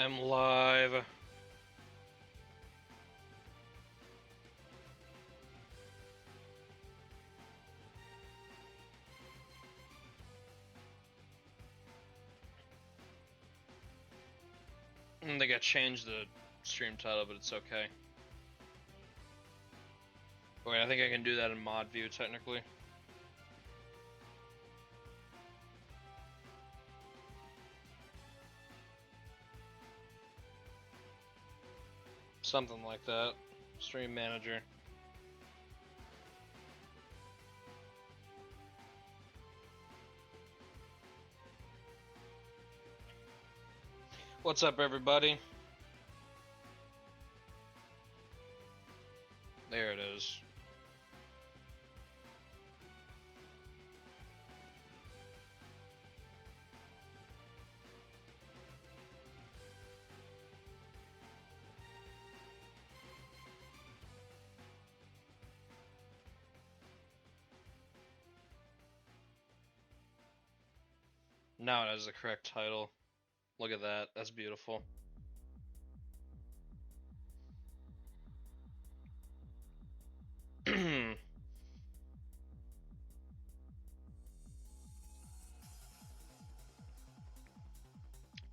I'm live. They got changed the stream title, but it's okay. Wait, I think I can do that in mod view technically. Something like that. Stream manager. What's up, everybody? There it is. Now it has the correct title. Look at that. That's beautiful.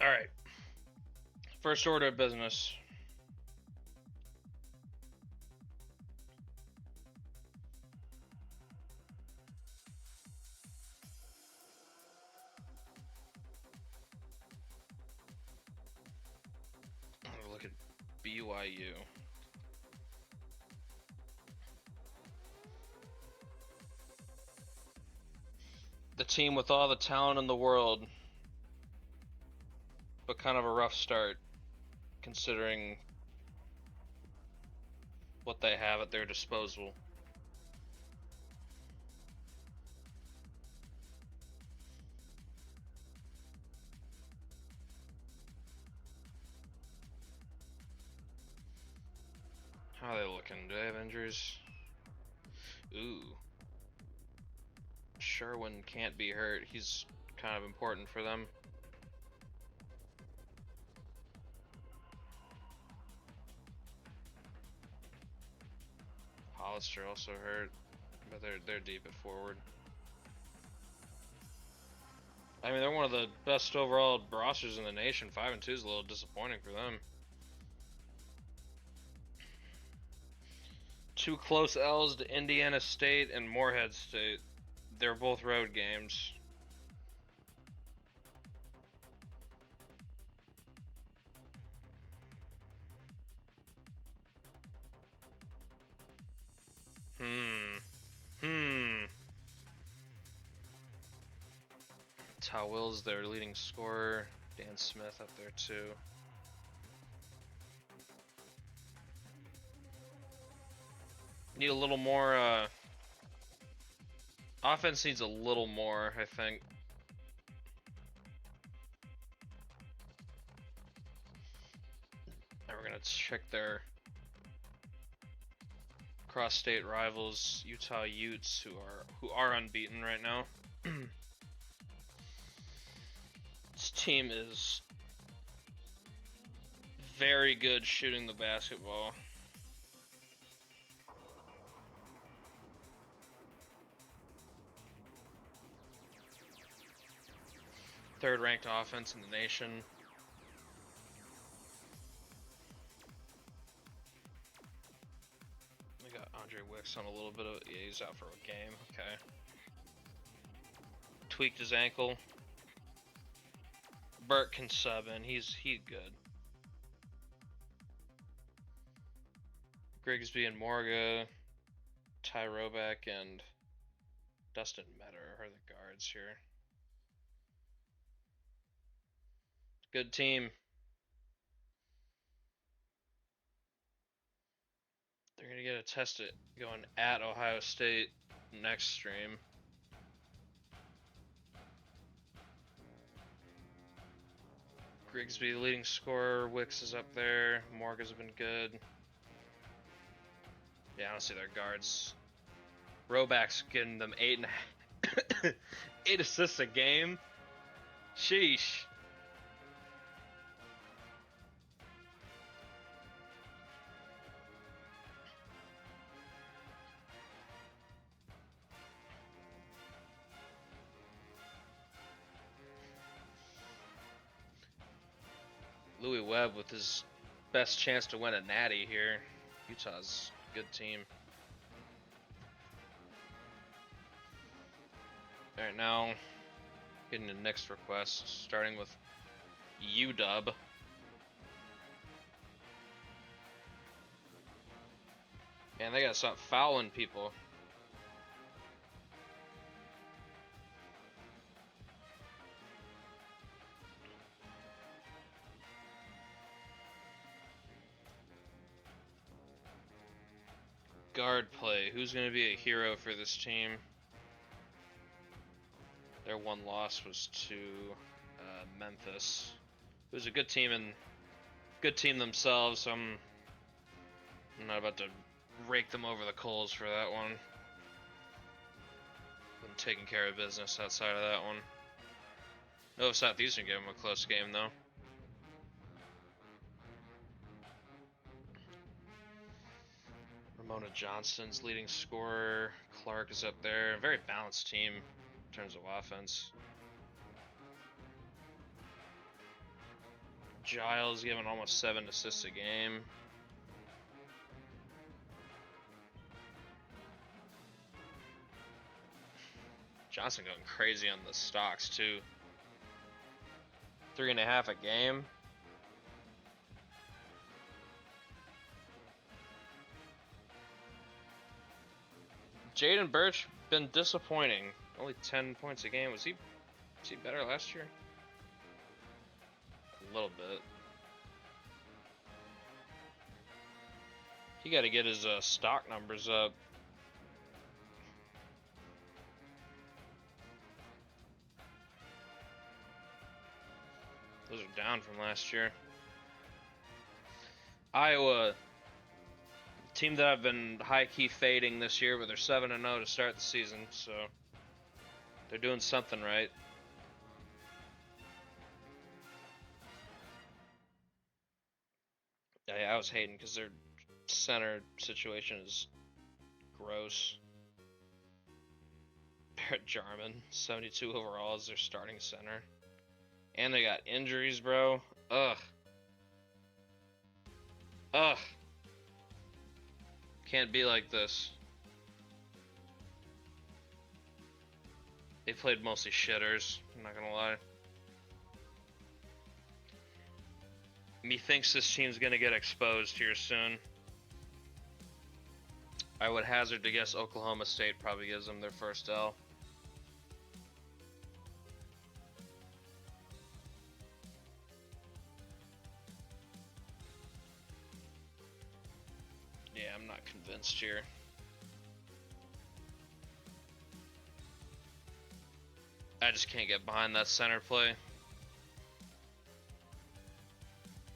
Alright. First order of business. Look at BYU. The team with all the talent in the world, but kind of a rough start, considering what they have at their disposal. How are they looking? Do they have injuries? Ooh. Sherwin can't be hurt. He's kind of important for them. Hollister also hurt, but they're deep at forward. I mean, they're one of the best overall rosters in the nation. 5-2 is a little disappointing for them. Two close L's to Indiana State and Morehead State. They're both road games. Tal Will's their leading scorer. Dan Smith up there too. Need a little more, offense needs a little more, I think. And we're gonna check their cross-state rivals, Utah Utes, who are unbeaten right now. This team is very good shooting the basketball. Third-ranked offense in the nation. We got Andre Wicks on a little bit of... Yeah, he's out for a game. Okay. Tweaked his ankle. Burt can sub in. He's good. Grigsby and Morga, Ty Roback, and Dustin Metter are the guards here. Good team. They're gonna get a test it going at Ohio State next stream. Grigsby, leading scorer. Wicks is up there. Morga's been good. Yeah, I don't see their guards. Roback's getting them 8 assists a game. Sheesh. Louis Webb with his best chance to win a natty here. Utah's a good team. Alright, now getting the next request, starting with UW. And they gotta stop fouling people. Guard play. Who's going to be a hero for this team? Their one loss was to Memphis, who's a good team themselves. So I'm not about to rake them over the coals for that one. I'm taking care of business outside of that one. No, Southeastern gave them a close game though. Ramona Johnston's leading scorer. Clark is up there. Very balanced team in terms of offense. Giles giving almost 7 assists a game. Johnson going crazy on the stocks too. 3.5 a game. Jaden Birch been disappointing. Only 10 points a game. Was he better last year? A little bit. He got to get his stock numbers up. Those are down from last year. Iowa, team that I've been high-key fading this year, but they're 7-0 to start the season, so they're doing something right. Yeah, I was hating because their center situation is gross. Barrett Jarman, 72 overall as their starting center. And they got injuries, bro. Ugh. Ugh. Can't be like this. They played mostly shitters, I'm not gonna lie. Methinks this team's gonna get exposed here soon. I would hazard to guess Oklahoma State probably gives them their first L. Yeah, I'm not convinced here. I just can't get behind that center play.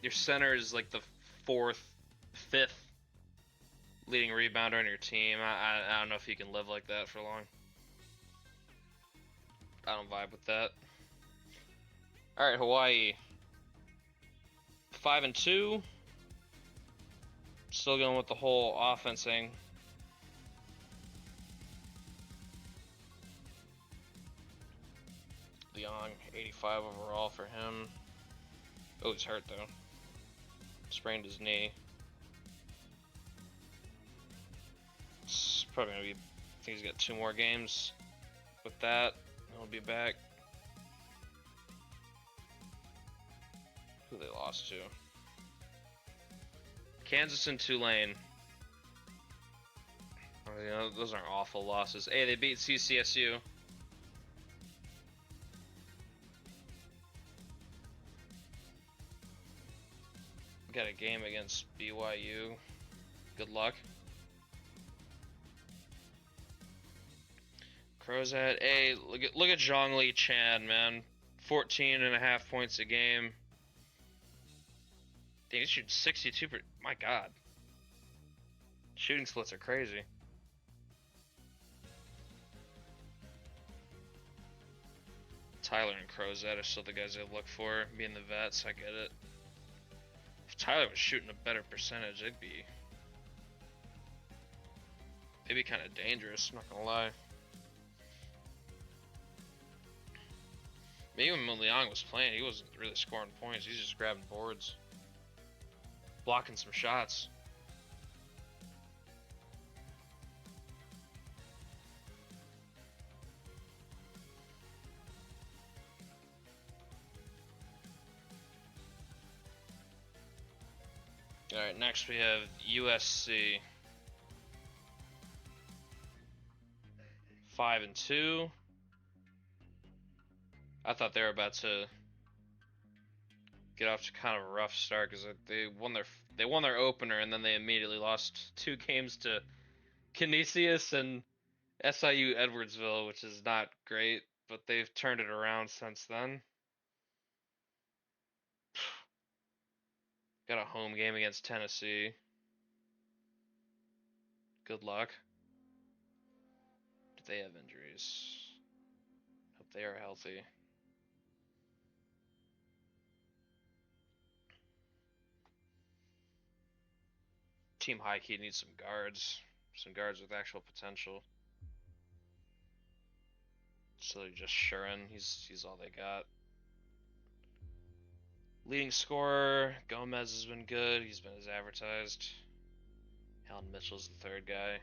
Your center is like the 4th, 5th leading rebounder on your team. I don't know if you can live like that for long. I don't vibe with that. Alright, Hawaii. 5-2. Still going with the whole offense thing. Leon, 85 overall for him. Oh, he's hurt though. Sprained his knee. It's probably gonna be, I think he's got 2 more games with that. He'll be back. Who they lost to? Kansas and Tulane. Oh, you know, those aren't awful losses. Hey, they beat CCSU. Got a game against BYU. Good luck. Crozat. Hey, look at Zhongli Chan, man. 14.5 points a game. Damn, he's shooting 62%. My God. Shooting splits are crazy. Tyler and Crozat are still the guys I look for. Being the vets, I get it. If Tyler was shooting a better percentage, it'd be kind of dangerous, I'm not gonna lie. Even when Liang was playing, he wasn't really scoring points. He's just grabbing boards, blocking some shots. All right, next we have USC. 5-2. I thought they were about to get off to kind of a rough start because they won their opener and then they immediately lost 2 games to Canisius and SIU Edwardsville, which is not great, but they've turned it around since then. Got a home game against Tennessee. Good luck. Do they have injuries? Hope they are healthy. Team High Key needs some guards with actual potential. So they're just Shurin. He's all they got. Leading scorer, Gomez has been good. He's been as advertised. Alan Mitchell's the third guy.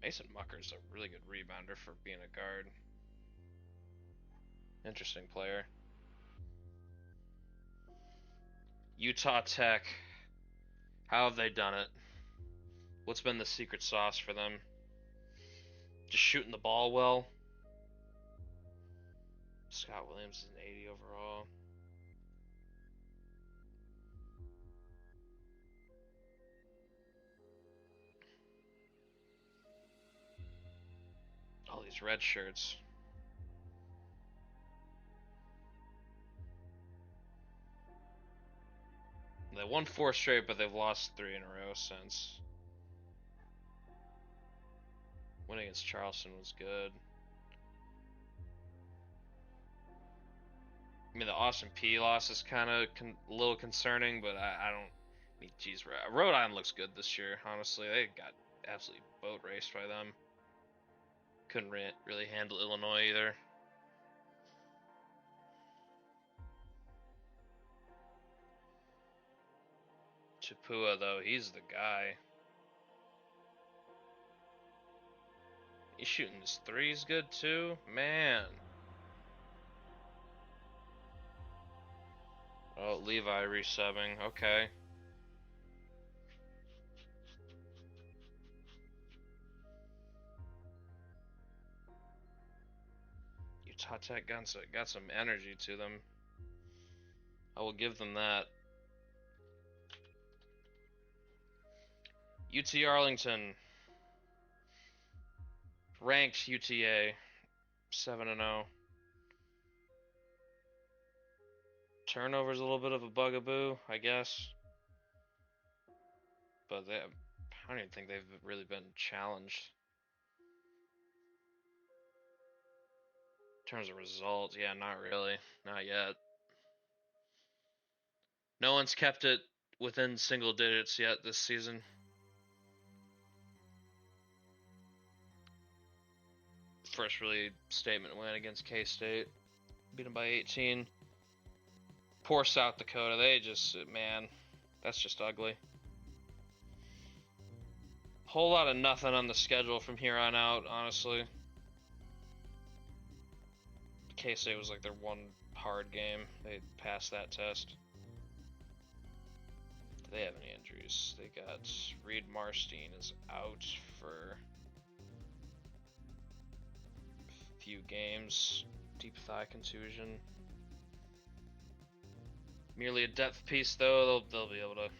Mason Mucker's a really good rebounder for being a guard. Interesting player. Utah Tech. How have they done it? What's been the secret sauce for them? Just shooting the ball well. Scott Williams is an 80 overall. All these red shirts. They won 4 straight, but they've lost 3 in a row since. Win against Charleston was good. I mean, the Austin P loss is kind of a little concerning, but I don't. I mean, geez, Rhode Island looks good this year. Honestly, they got absolutely boat raced by them. Couldn't really handle Illinois either. Chipua, though, he's the guy. He's shooting his threes good too, man. Oh, Levi resubbing. Okay. Utah Tech got some energy to them. I will give them that. UT Arlington. Ranked UTA. 7-0. Turnover's a little bit of a bugaboo, I guess. But I don't even think they've really been challenged. In terms of results, yeah, not really. Not yet. No one's kept it within single digits yet this season. First really statement win against K-State. Beat them by 18. Poor South Dakota. They just, man, that's just ugly. Whole lot of nothing on the schedule from here on out, honestly. K-State was like their one hard game. They passed that test. Do they have any injuries? They got Reed Marstein is out for a few games. Deep thigh contusion. Merely a depth piece, though. They'll be able to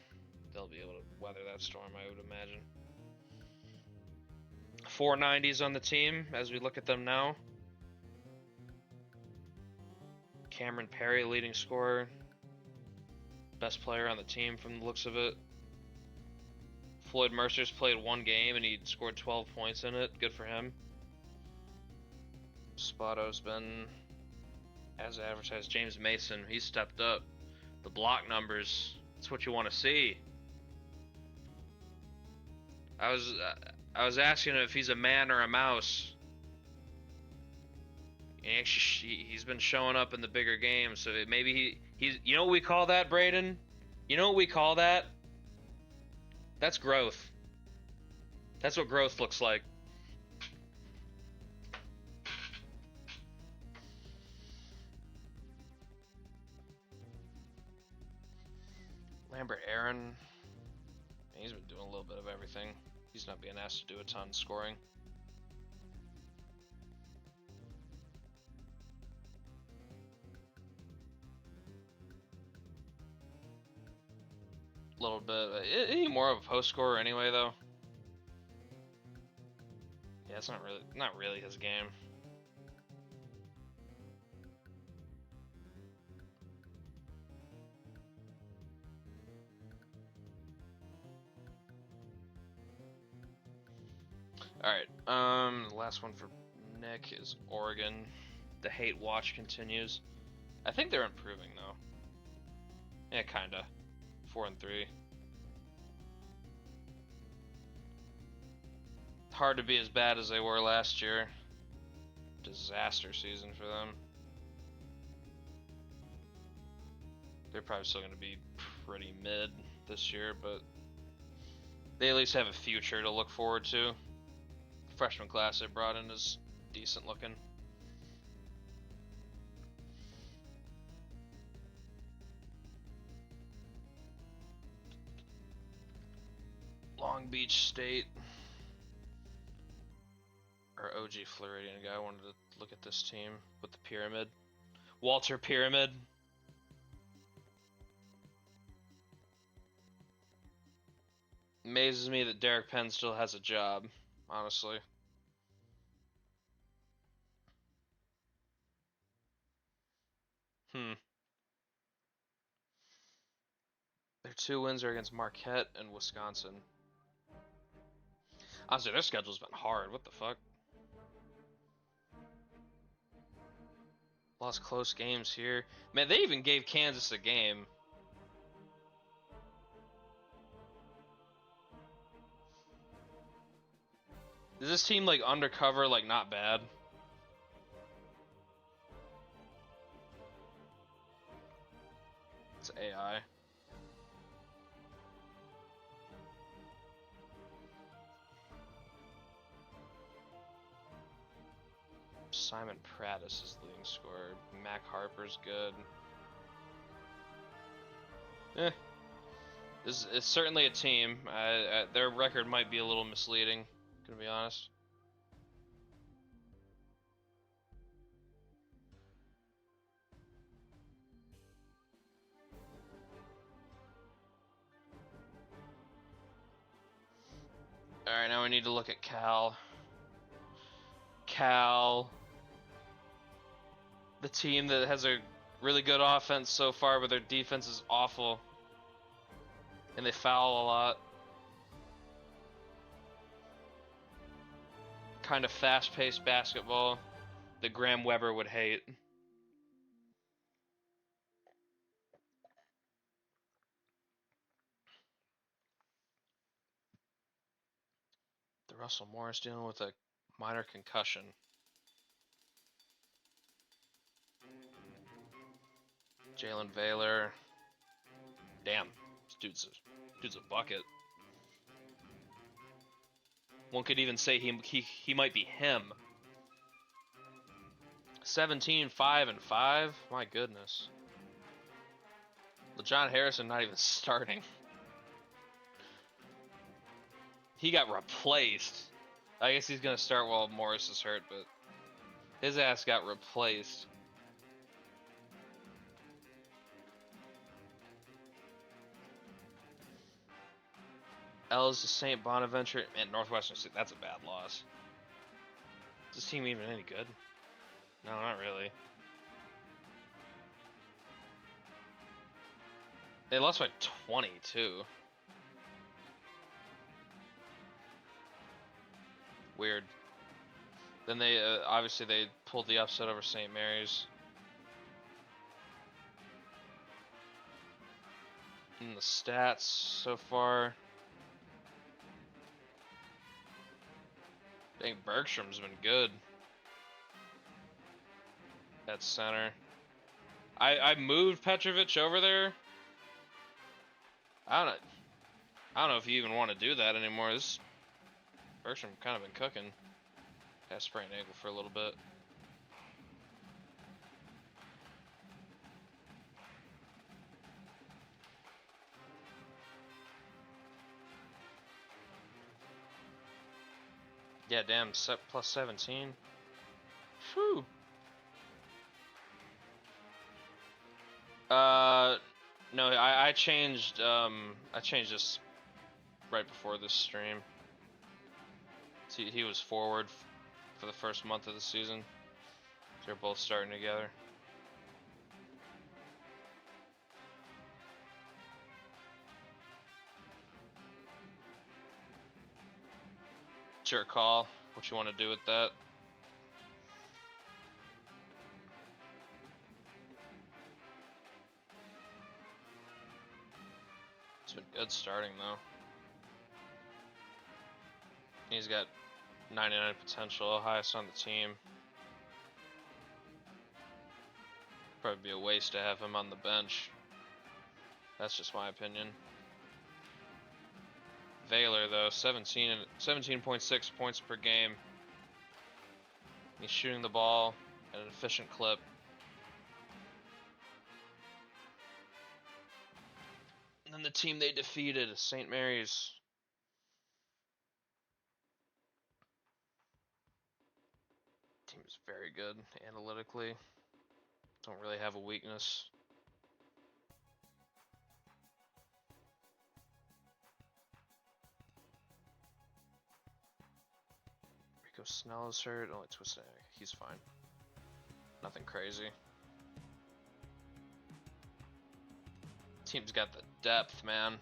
weather that storm, I would imagine. 490s on the team as we look at them now. Cameron Perry, leading scorer, best player on the team from the looks of it. Floyd Mercer's played 1 game and he scored 12 points in it. Good for him. Spotto's been as advertised. James Mason, he stepped up. The block numbers, that's what you want to see. I was asking him if he's a man or a mouse. And actually, he's been showing up in the bigger games, so maybe he's. You know what we call that, Braden? You know what we call that? That's growth. That's what growth looks like. Lambert Aaron. He's been doing a little bit of everything. He's not being asked to do a ton scoring. A little bit. Is he more of a post scorer anyway, though? Yeah, it's not really his game. Alright, the last one for Nick is Oregon. The hate watch continues. I think they're improving, though. Yeah, kinda. 4-3. Hard to be as bad as they were last year. Disaster season for them. They're probably still going to be pretty mid this year, but they at least have a future to look forward to. The freshman class they brought in is decent looking. Long Beach State. Our OG Floridian guy wanted to look at this team with the pyramid. Walter Pyramid. Amazes me that Derek Penn still has a job, honestly. Their 2 wins are against Marquette and Wisconsin. Honestly, their schedule's been hard. What the fuck? Lost close games here. Man, they even gave Kansas a game. Is this team like undercover, like not bad? It's AI. Simon Prattis is the leading scorer. Mac Harper's good. It's certainly a team. Their record might be a little misleading, gonna be honest. Alright, now we need to look at Cal. Cal. The team that has a really good offense so far, but their defense is awful. And they foul a lot. Kind of fast-paced basketball that Graham Weber would hate. The Russell Morris dealing with a minor concussion. Jalen Baylor. Damn, this dude's a bucket. One could even say he might be him. 17, 5, and 5. My goodness. LeJon Harrison not even starting. He got replaced. I guess he's gonna start while Morris is hurt, but his ass got replaced. L's to St. Bonaventure and Northwestern State. That's a bad loss. Is this team even any good? No, not really. They lost by 20 too. Weird. Then they obviously they pulled the upset over St. Mary's. And the stats so far. I think Bergstrom's been good. at center. I moved Petrovic over there. I don't know if you even want to do that anymore. This Bergstrom kind of been cooking. Got sprained ankle for a little bit. Yeah, damn, plus 17. Whew. No, I changed this right before this stream. He was forward for the first month of the season. They're both starting together. It's your call. What you want to do with that? It's been good starting though. He's got 99 potential, highest on the team. Probably be a waste to have him on the bench. That's just my opinion. Valor though, 17.6 points per game. He's shooting the ball at an efficient clip. And then the team they defeated, St. Mary's. Team is very good analytically. Don't really have a weakness. Rico Snell is hurt. Only twisted. He's fine. Nothing crazy. Team's got the depth, man.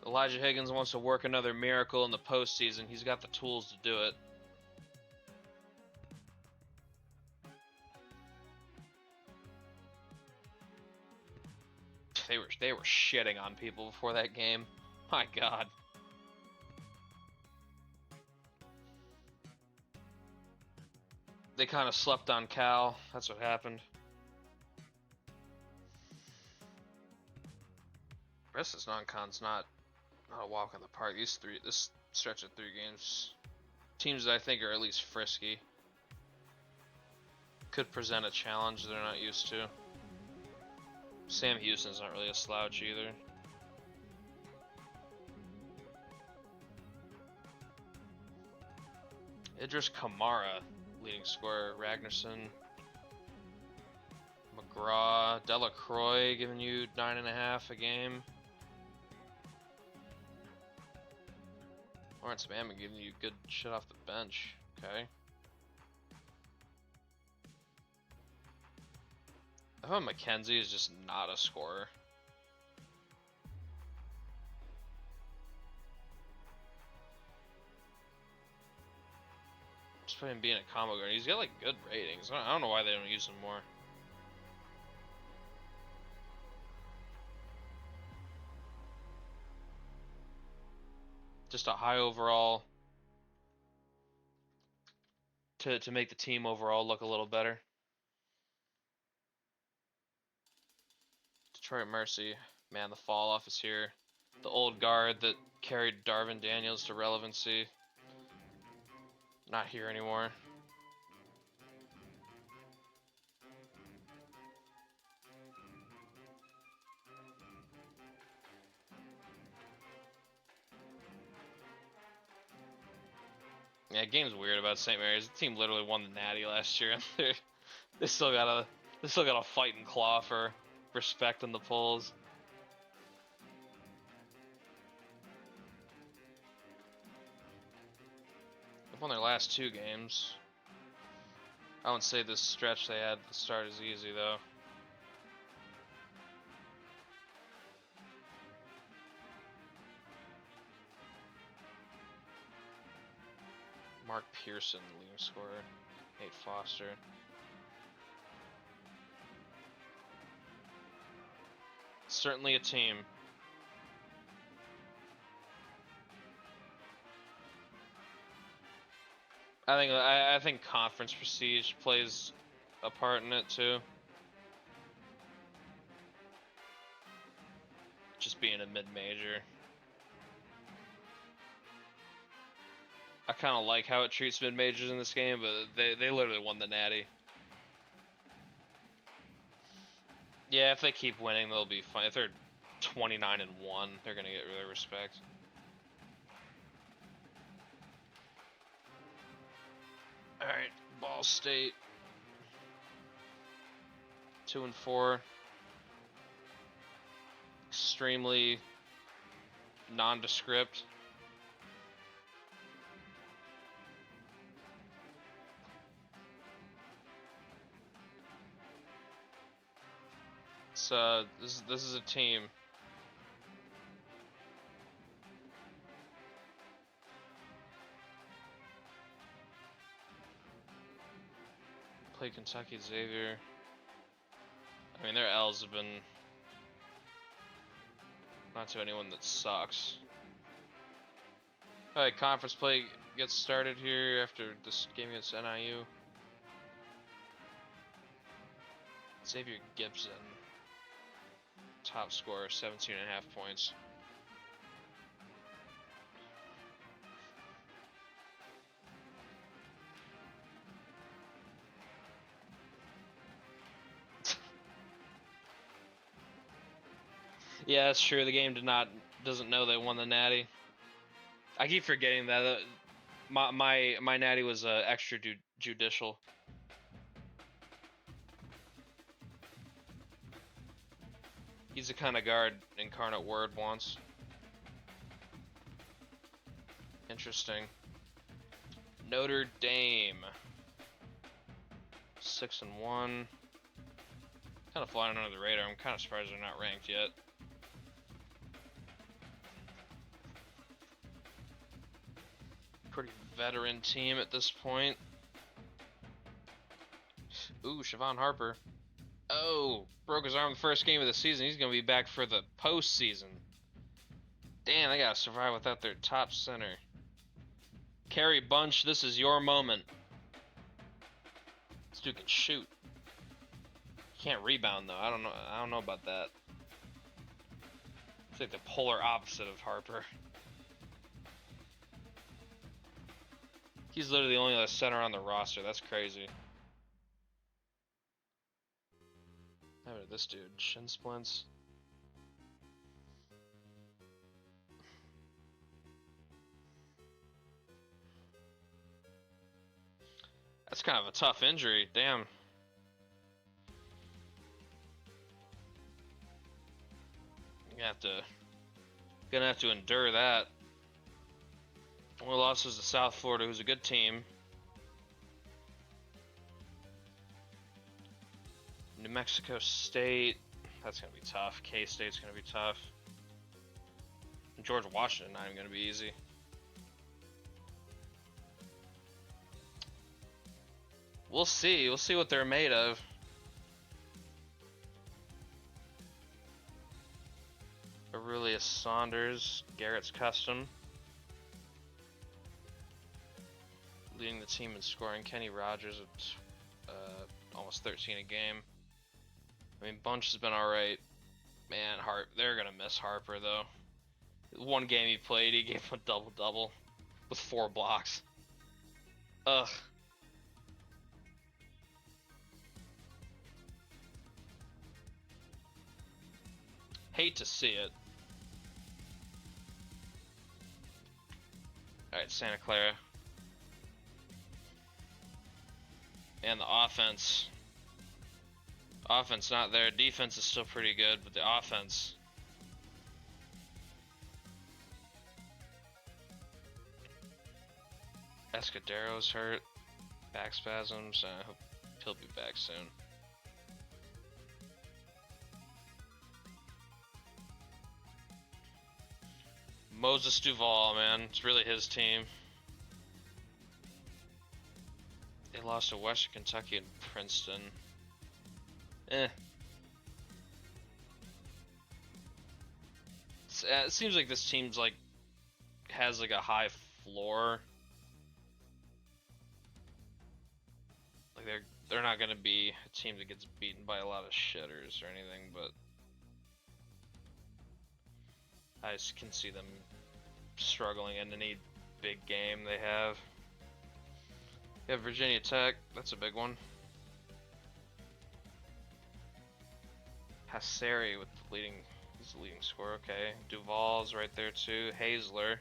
Elijah Higgins wants to work another miracle in the postseason. He's got the tools to do it. They were shitting on people before that game. My God. They kind of slept on Cal. That's what happened. The rest of this non-con's not a walk in the park. This stretch of 3 games, teams that I think are at least frisky, could present a challenge they're not used to. Sam Houston's not really a slouch either. Idris Kamara, leading scorer. Ragnarsson, McGraw, Delacroix giving you 9.5 a game. Lawrence Mammon giving you good shit off the bench. Okay. I thought McKenzie is just not a scorer. Just put him being a combo guard. He's got like good ratings. I don't know why they don't use him more. Just a high overall to make the team overall look a little better. Detroit Mercy, man, the fall off is here. The old guard that carried Darvin Daniels to relevancy, not here anymore. Yeah, game's weird about St. Mary's. The team literally won the Natty last year, and they still got a fight and claw for respect in the polls. They've won their last 2 games. I wouldn't say this stretch they had at the start is easy though. Mark Pearson, leading scorer. Nate Foster. Certainly a team. I think conference prestige plays a part in it too. Just being a mid-major. I kind of like how it treats mid-majors in this game, but they literally won the Natty. Yeah, if they keep winning, they'll be fine. If they're 29-1, they're gonna get really respect. All right, Ball State 2-4. Extremely nondescript. So this is a team. Play Kentucky Xavier. I mean, their L's have been not to anyone that sucks. Alright, conference play gets started here after this game against NIU. Xavier Gibson, top scorer, 17.5 points. Yeah, that's true. The game doesn't know they won the Natty. I keep forgetting that. My Natty was extrajudicial. He's the kind of guard Incarnate Word wants. Interesting. Notre Dame, 6-1. Kind of flying under the radar. I'm kind of surprised they're not ranked yet. Pretty veteran team at this point. Ooh, Siobhan Harper. Oh, broke his arm the first game of the season. He's going to be back for the postseason. Damn, they got to survive without their top center. Carrie Bunch, this is your moment. This dude can shoot. Can't rebound though. I don't know about that. It's like the polar opposite of Harper. He's literally the only other center on the roster. That's crazy. How about this dude? Shin splints. That's kind of a tough injury. Damn. Gonna have to endure that. Only losses to South Florida, who's a good team. New Mexico State, that's gonna be tough. K-State's gonna be tough. And George Washington, not even gonna be easy. We'll see. We'll see what they're made of. Aurelius Saunders, Garrett's Custom. Leading the team in scoring. Kenny Rogers at almost 13 a game. I mean, Bunch has been alright. Man, they're gonna miss Harper though. One game he played, he gave him a double-double with 4 blocks. Ugh. Hate to see it. Alright, Santa Clara. And the offense. Offense not there. Defense is still pretty good, but the offense. Escudero's hurt. Back spasms. I hope he'll be back soon. Moses Duval, man. It's really his team. They lost to Western Kentucky and Princeton. It seems like this team's like has like a high floor. Like they're not gonna be a team that gets beaten by a lot of shitters or anything, but I just can see them struggling in any big game they have. You have Virginia Tech, that's a big one. Hasseri with the leading, he's the leading scorer, okay. Duvall's right there too. Hazler.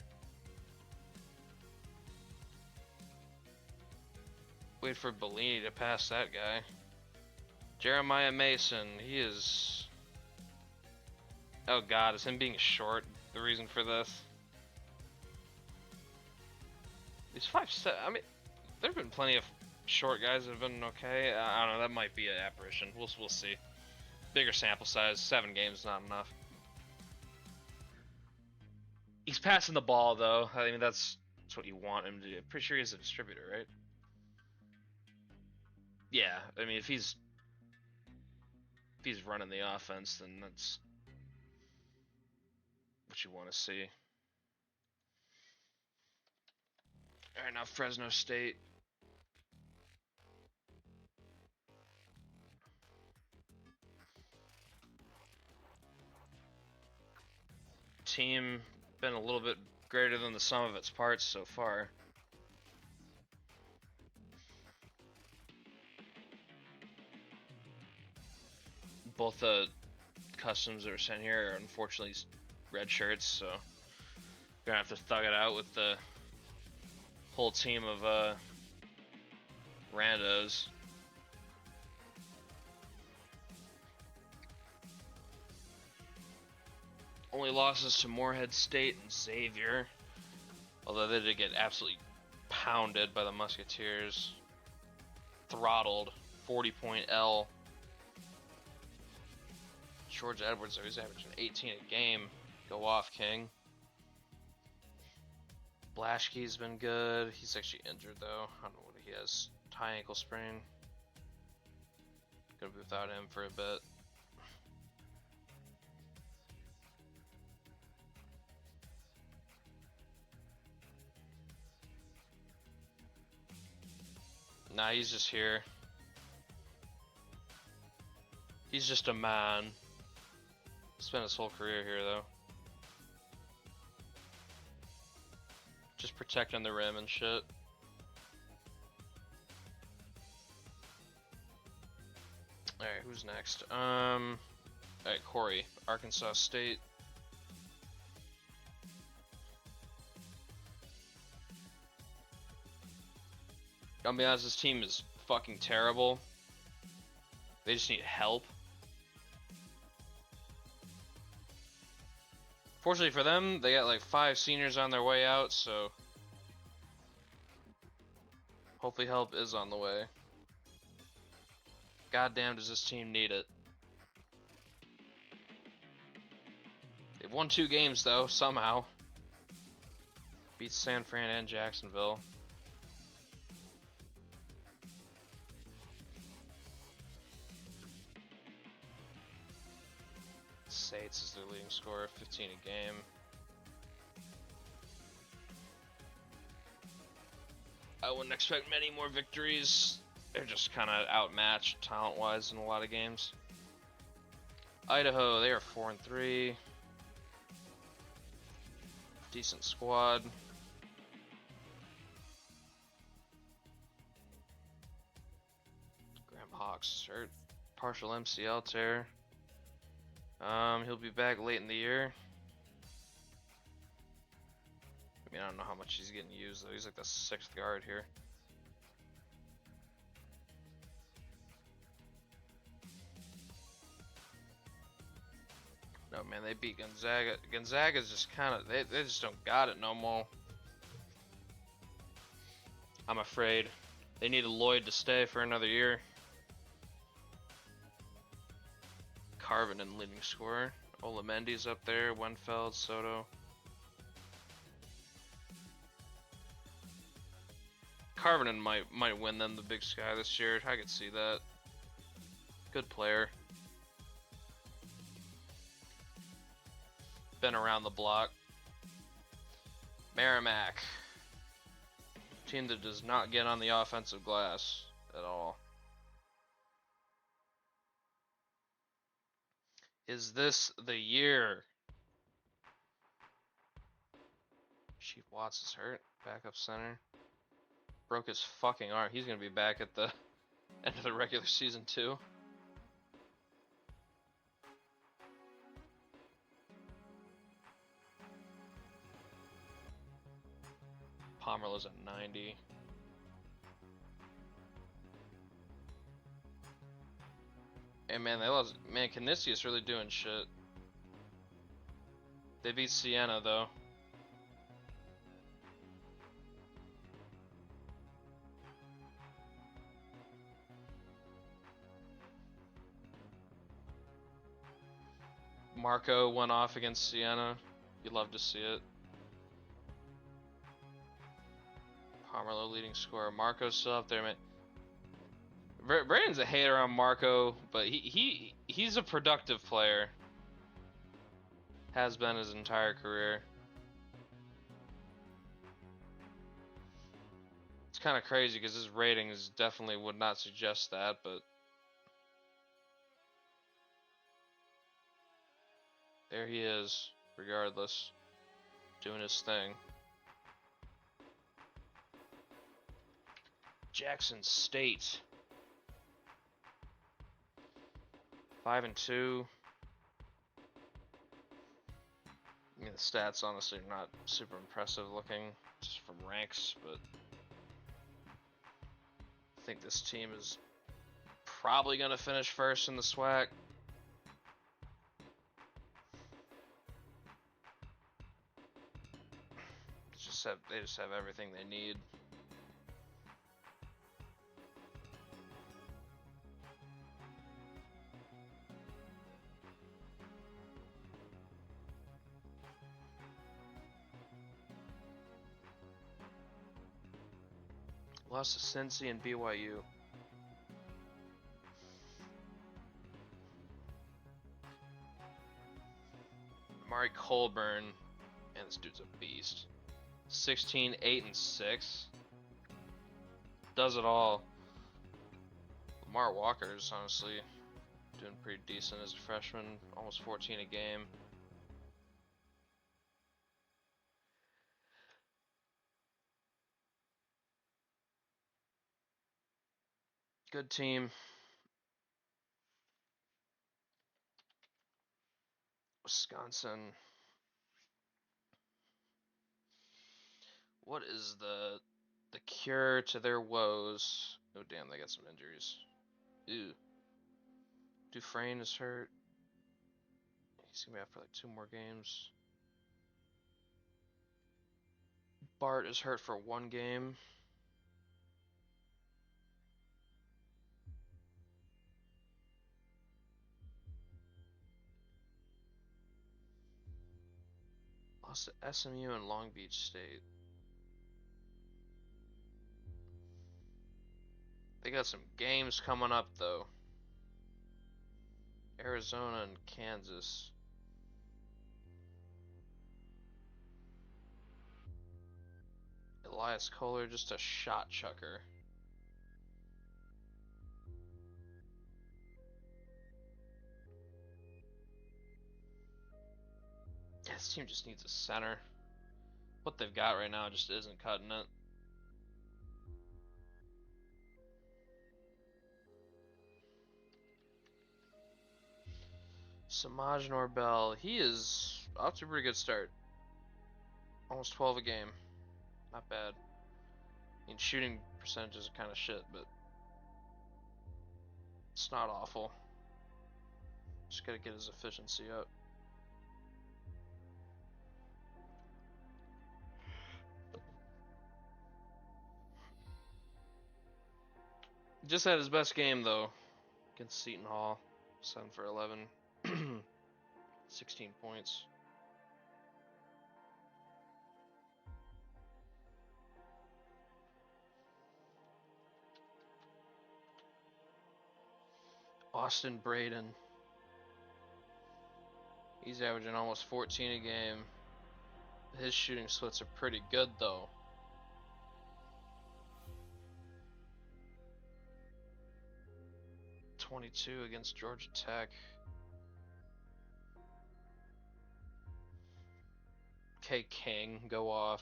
Wait for Bellini to pass that guy. Jeremiah Mason, he is... Oh god, is him being short the reason for this? He's 5'7". I mean, there have been plenty of short guys that have been okay. I don't know, that might be an apparition. We'll see. Bigger sample size, 7 games not enough. He's passing the ball though. I mean, that's what you want him to do. I'm pretty sure he's a distributor, right? Yeah, I mean, if he's running the offense, then that's what you want to see. All right, now Fresno State. Team been a little bit greater than the sum of its parts so far. Both the customs that are sent here are unfortunately red shirts, so gonna have to thug it out with the whole team of randos. Only losses to Morehead State and Xavier, although they did get absolutely pounded by the Musketeers. Throttled, 40-point L. George Edwards, he's averaging 18 a game. Go off, King. Blaschke's been good. He's actually injured though. I don't know what he has. High ankle sprain. Gonna be without him for a bit. Nah, he's just here. He's just a man. Spent his whole career here though. Just protecting the rim and shit. Alright, who's next? Alright, Corey, Arkansas State. I'll be honest, this team is fucking terrible. They just need help. Fortunately for them, they got like 5 seniors on their way out, so hopefully help is on the way. Goddamn, does this team need it. They've won 2 games though, somehow. Beat San Fran and Jacksonville. Sates is their leading scorer, 15 a game. I wouldn't expect many more victories. They're just kind of outmatched talent-wise in a lot of games. Idaho, they are 4-3. Decent squad. Graham Hawks hurt. Partial MCL tear. He'll be back late in the year. I mean, I don't know how much he's getting used though. He's like the 6th guard here. No man, they beat Gonzaga. Gonzaga's just kind of they just don't got it no more. I'm afraid they needed Lloyd to stay for another year. Carvinen leading scorer. Olamendi's up there. Wenfeld, Soto. Carvinen might win them the Big Sky this year. I could see that. Good player. Been around the block. Merrimack. Team that does not get on the offensive glass at all. Is this the year? Chief Watts is hurt. Backup center. Broke his fucking arm. He's gonna be back at the end of the regular season too. Pomerleau's at 90. Hey man, they lost. Man, Canisius really doing shit. They beat Siena though. Marco went off against Siena. You'd love to see it. Pomerleau leading scorer. Marco's still up there, man. Brandon's a hater on Marco, but he's a productive player. Has been his entire career. It's kind of crazy because his ratings definitely would not suggest that, but there he is, regardless, doing his thing. Jackson State. 5-2. I mean, the stats honestly are not super impressive looking, just from ranks, but I think this team is probably going to finish first in the SWAC. They just have everything they need. Lost to Cincy and BYU. Amari Colburn, and this dude's a beast. 16, 8, and 6. Does it all. Lamar Walker's honestly doing pretty decent as a freshman. Almost 14 a game. Good team. Wisconsin. What is the cure to their woes? Oh damn, they got some injuries. Ew. Dufresne is hurt. He's gonna be out for like 2 more games. Bart is hurt for 1 game. Lost to SMU and Long Beach State. They got some games coming up though. Arizona and Kansas. Elias Kohler, just a shot chucker. Yeah, this team just needs a center. What they've got right now just isn't cutting it. Samaj Norbel, he is off to a pretty good start. Almost 12 a game. Not bad. I mean, shooting percentages are kind of shit, but it's not awful. Just gotta get his efficiency up. Just had his best game though against Seton Hall. 7 for 11. 16 points. Austin Braden. He's averaging almost 14 a game. His shooting splits are pretty good though. .22 against Georgia Tech. Okay, King, go off.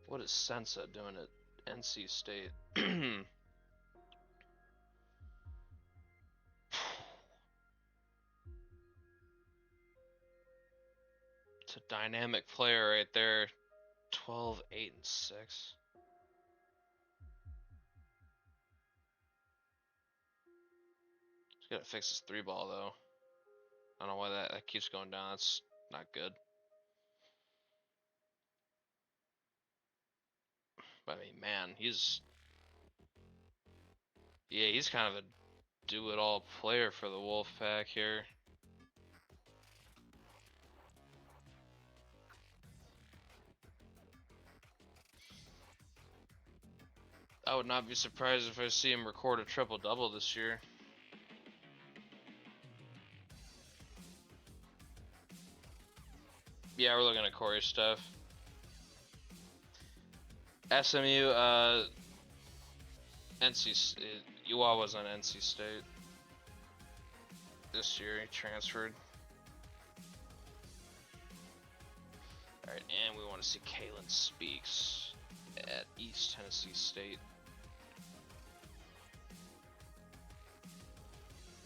What is Sensa doing at NC State? It's a dynamic player right there. 12, 8, and 6. He's gotta fix his 3-ball though. I don't know why that keeps going down. That's not good. But I mean, man, he's kind of a do-it-all player for the Wolfpack here. I would not be surprised if I see him record a triple-double this year. Yeah, we're looking at Corey's stuff. SMU, Ua was on NC State this year. He transferred. Alright, and we want to see Kalen Speaks at East Tennessee State.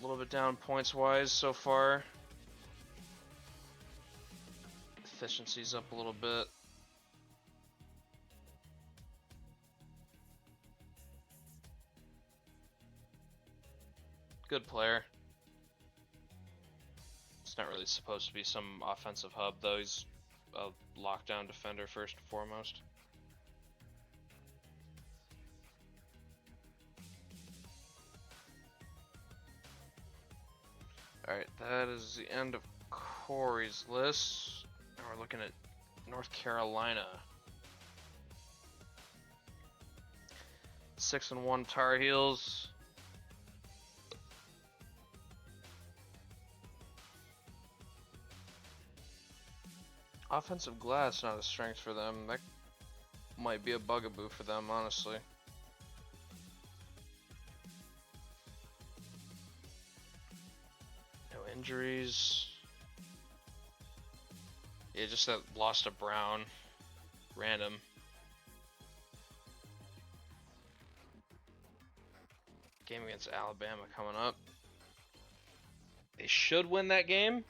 A little bit down points-wise so far. Efficiency's up a little bit. Good player. It's not really supposed to be some offensive hub, though. He's a lockdown defender first and foremost. Alright, that is the end of Corey's list. Now we're looking at North Carolina. 6-1 Tar Heels. Offensive glass not a strength for them. That might be a bugaboo for them, honestly. No injuries. Yeah, just that loss to Brown. Random. Game against Alabama coming up. They should win that game.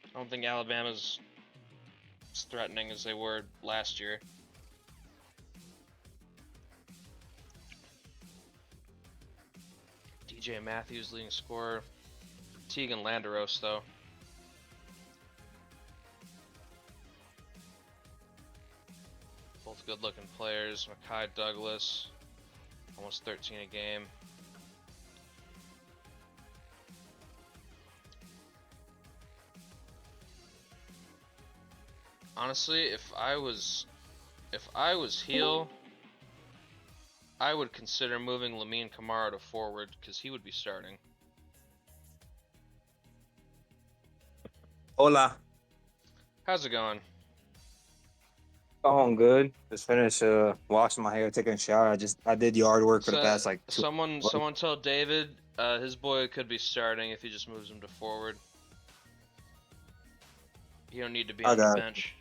I don't think Alabama's as threatening as they were last year. DJ Matthews leading scorer. Tegan Landeros though. Both good looking players. Makai Douglas. Almost 13 a game. Honestly, if I was heel, I would consider moving Lamine Kamara to forward because he would be starting. Hola. How's it going? Oh, I'm good. Just finished washing my hair, taking a shower. I did yard work for the past like 2 someone told David his boy could be starting if he just moves him to forward. You don't need to be on the bench.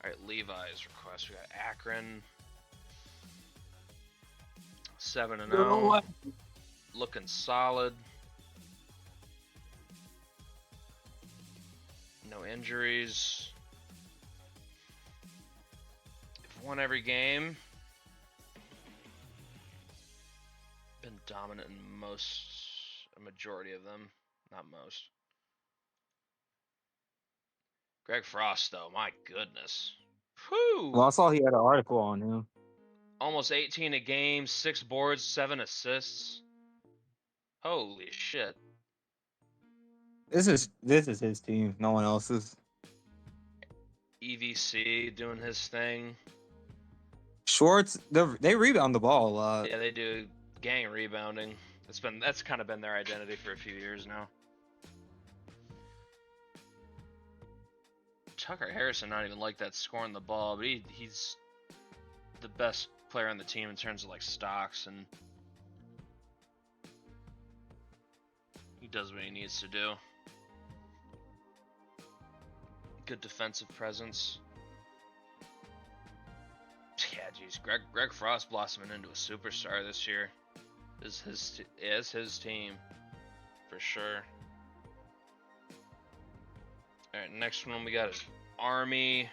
Alright, Levi's request. We got Akron. 7-0. Looking solid. No injuries. They've won every game. Been dominant in a majority of them. Not most. Greg Frost, though, my goodness. Whew. Well, I saw he had an article on him. Almost 18 a game, 6 boards, 7 assists. Holy shit. This is his team, no one else's. EVC doing his thing. Schwartz, they rebound the ball a lot. Yeah, they do gang rebounding. That's kind of been their identity for a few years now. Tucker Harrison not even like that scoring the ball, but he's the best player on the team in terms of like stocks, and he does what he needs to do. Good defensive presence. Yeah, geez, Greg Frost blossoming into a superstar this year. Is his team for sure. All right, next one we got is Army.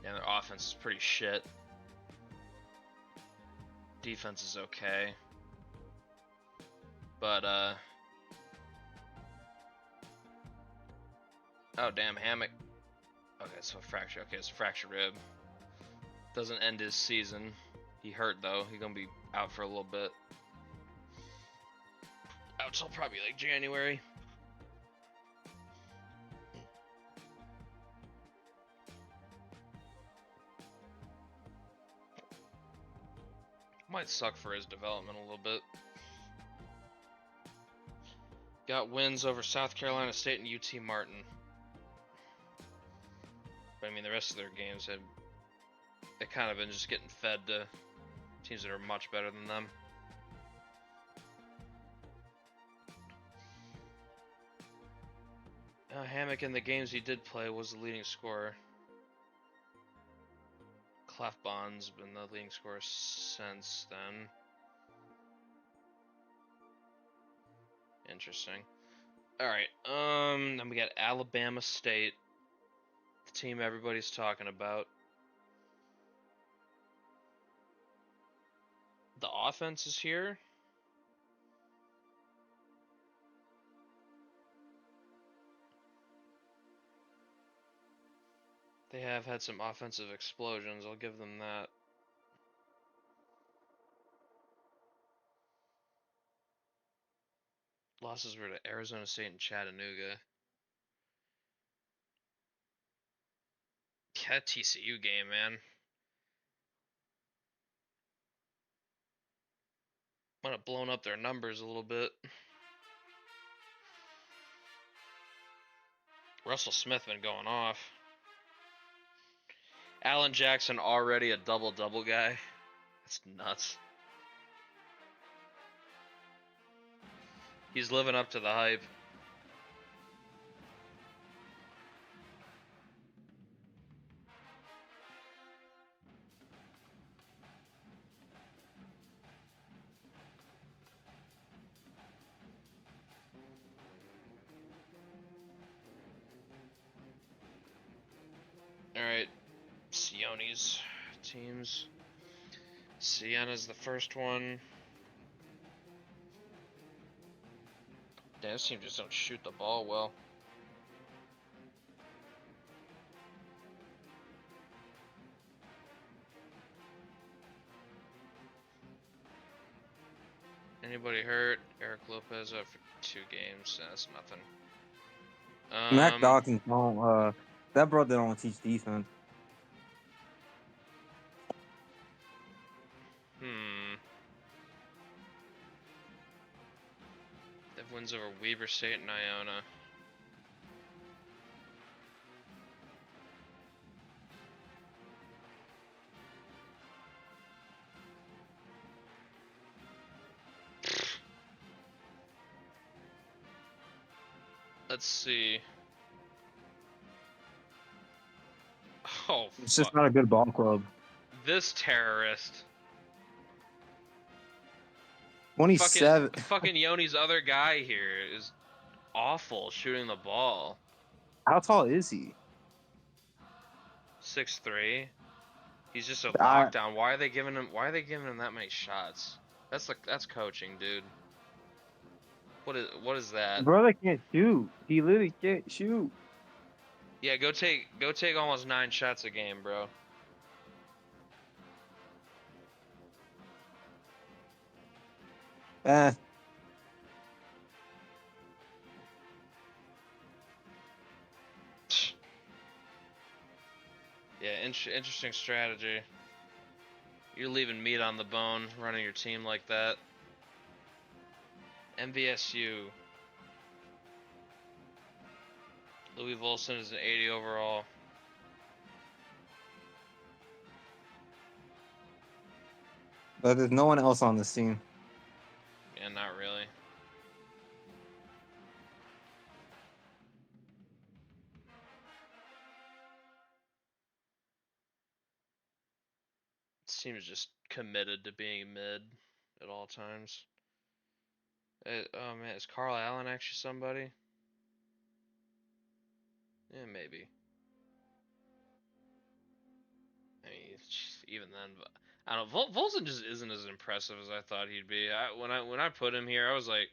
Yeah, their offense is pretty shit. Defense is okay. But, oh, damn, Hammock. Okay, so fracture. Okay, it's a fractured rib. Doesn't end his season. He hurt, though. He's gonna be out for a little bit. Out till probably, like, January. Might suck for his development a little bit. Got wins over South Carolina State and UT Martin. But I mean, the rest of their games have they kind of been just getting fed to teams that are much better than them. Hammock in the games he did play was the leading scorer. Clef Bond's been the leading scorer since then. Interesting. Alright, then we got Alabama State. The team everybody's talking about. The offense is here. They have had some offensive explosions, I'll give them that. Losses were to Arizona State and Chattanooga. Yeah, TCU game, man. Might have blown up their numbers a little bit. Russell Smith been going off. Allen Jackson already a double-double guy. That's nuts. He's living up to the hype. Alright, Sioni's teams. Siena's the first one. Damn, this team just don't shoot the ball well. Anybody hurt? Eric Lopez out for 2 games. That's nothing. Mac Dawkins don't. That brother don't teach defense. They have wins over Weber State and Iona. Let's see. Oh, it's just not a good ball club. This terrorist. 27. Fucking Yoni's other guy here is awful shooting the ball. How tall is he? 6'3". He's just a lockdown. Why are they giving him that many shots? That's coaching, dude. What is that? Brother can't shoot. He literally can't shoot. Yeah, go take almost 9 shots a game, bro. Eh. Yeah, interesting strategy. You're leaving meat on the bone running your team like that. MVSU. Louis Volson is an 80 overall. But there's no one else on this team. Yeah, not really. This team is just committed to being mid at all times. Oh man, is Carl Allen actually somebody? Yeah, maybe. I mean, even then, but I don't know. Volson just isn't as impressive as I thought he'd be. When I put him here, I was like,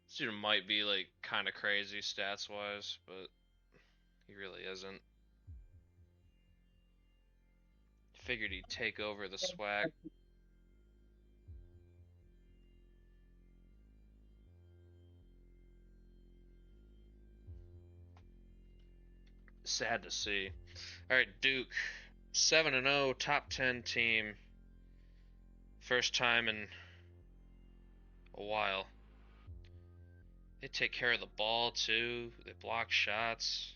this dude might be like kind of crazy stats wise, but he really isn't. Figured he'd take over the SWAC. Sad to see. All right, Duke, 7-0, top 10 team. First time in a while. They take care of the ball too. They block shots.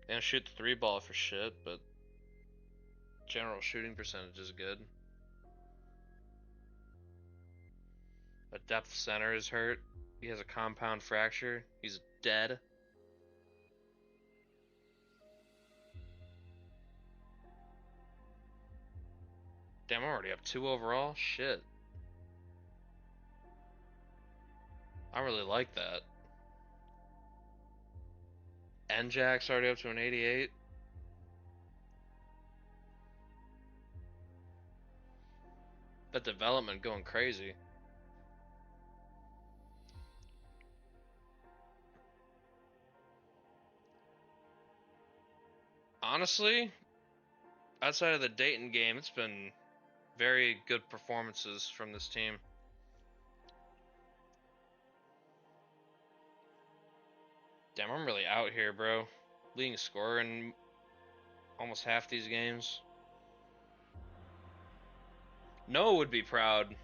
They don't shoot the three ball for shit, but general shooting percentage is good. A depth center is hurt. He has a compound fracture. He's dead. Damn, I'm already up 2 overall. Shit. I really like that. Njack's already up to an 88. That development going crazy. Honestly, outside of the Dayton game, it's been very good performances from this team. Damn, I'm really out here, bro. Leading scorer in almost half these games. Noah would be proud.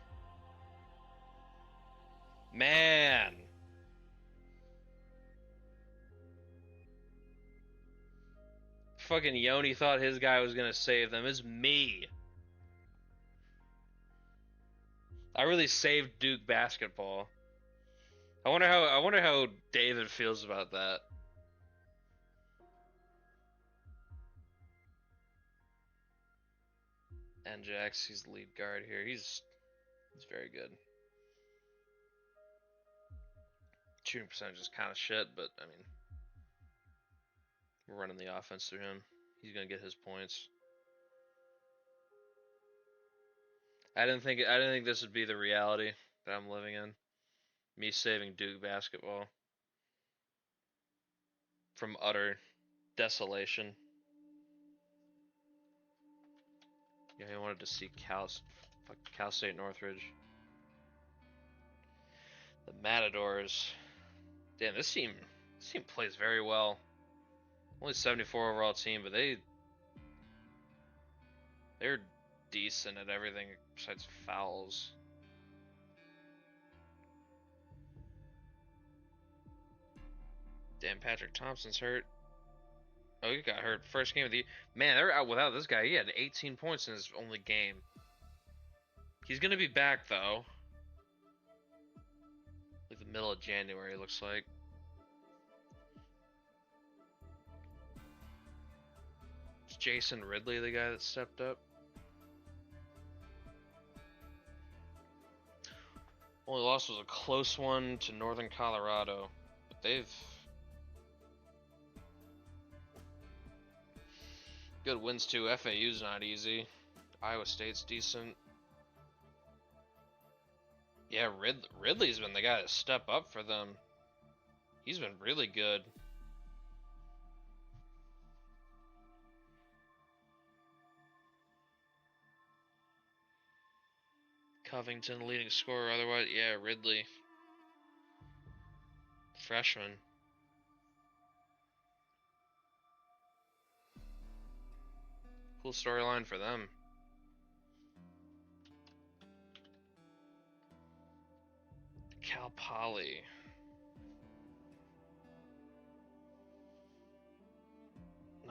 Man. Fucking Yoni thought his guy was gonna save them. It's me. I really saved Duke basketball. I wonder how David feels about that. Njax, he's the lead guard here. He's very good. Shooting percentage is kind of shit, but I mean, we're running the offense through him. He's gonna get his points. I didn't think this would be the reality that I'm living in. Me saving Duke basketball from utter desolation. Yeah, I wanted to see Cal State Northridge. The Matadors. Damn, this team plays very well. Only 74 overall team, but they're decent at everything besides fouls. Damn, Patrick Thompson's hurt. Oh, he got hurt first game of the year. Man, they're out without this guy. He had 18 points in his only game. He's gonna be back though. Like the middle of January, it looks like. Is Jason Ridley the guy that stepped up? Only loss was a close one to Northern Colorado, but they've good wins too. FAU's not easy. Iowa State's decent. Yeah, Ridley's been the guy to step up for them. He's been really good. Covington leading scorer. Otherwise, yeah, Ridley. Freshman. Cool storyline for them. Cal Poly.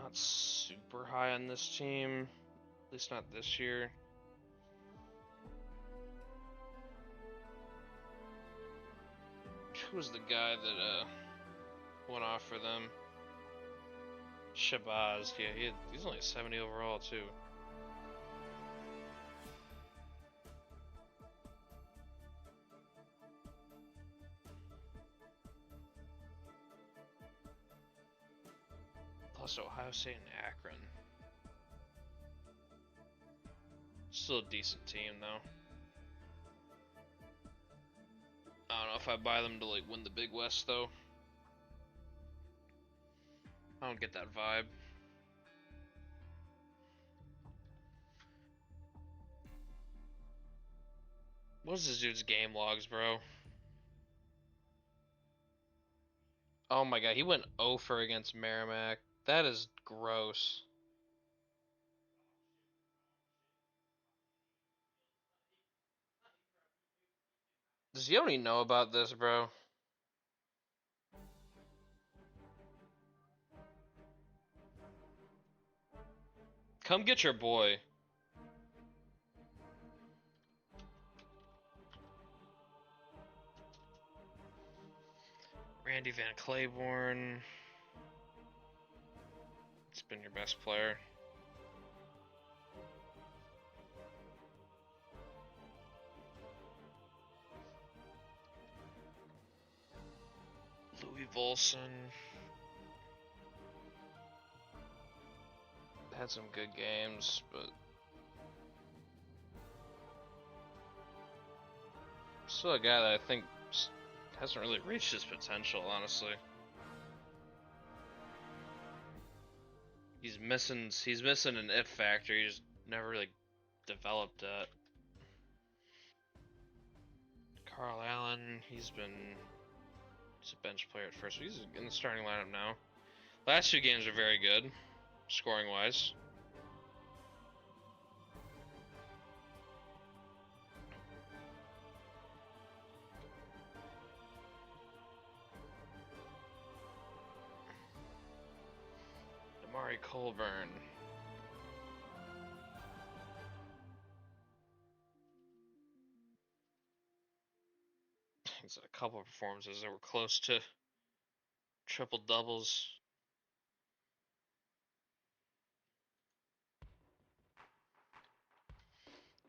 not super high on this team, at least not this year. Who was the guy that went off for them? Shabazz. Yeah, he's only 70 overall too. Plus Ohio State and Akron. Still a decent team though. I don't know if I buy them to like win the Big West though. I don't get that vibe. What's this dude's game logs, bro? Oh my god, he went 0 for against Merrimack. That is gross. Does Yoni know about this, bro? Come get your boy. Randy Van Claiborne. It's been your best player. Louis Volson. Had some good games, but still a guy that I think hasn't really reached his potential, honestly. He's missing an it factor. He's never really developed that. Carl Allen, he's a bench player at first. He's in the starting lineup now. Last two games are very good, scoring wise. Amari Colburn. He's had a couple of performances that were close to triple doubles.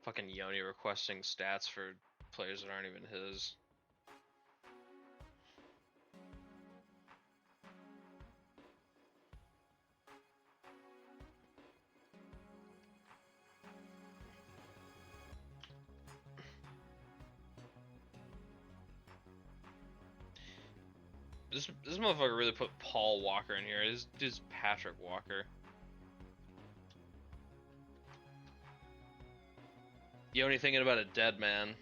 Fucking Yoni requesting stats for players that aren't even his. This motherfucker really put Paul Walker in here. This dude's Patrick Walker. Yoni thinking about a dead man.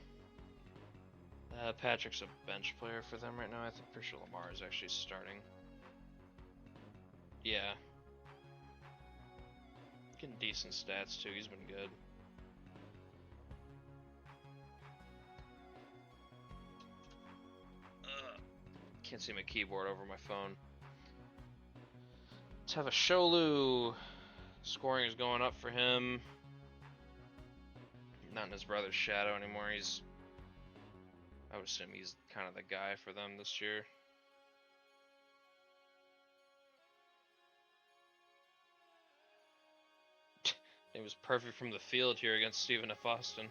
Patrick's a bench player for them right now. I think pretty sure Lamar is actually starting. Yeah. Getting decent stats too. He's been good. Can't see my keyboard over my phone. Tevasholu. Scoring is going up for him. Not in his brother's shadow anymore. I would assume he's kind of the guy for them this year. It was perfect from the field here against Stephen F. Austin.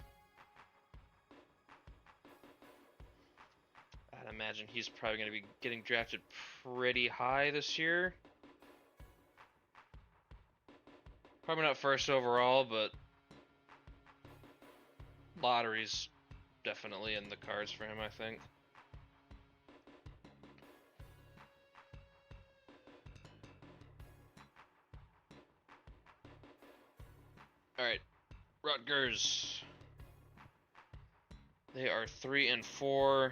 I'd imagine he's probably going to be getting drafted pretty high this year. Probably not first overall, but lottery's definitely in the cards for him, I think. Alright, Rutgers. They are 3-4.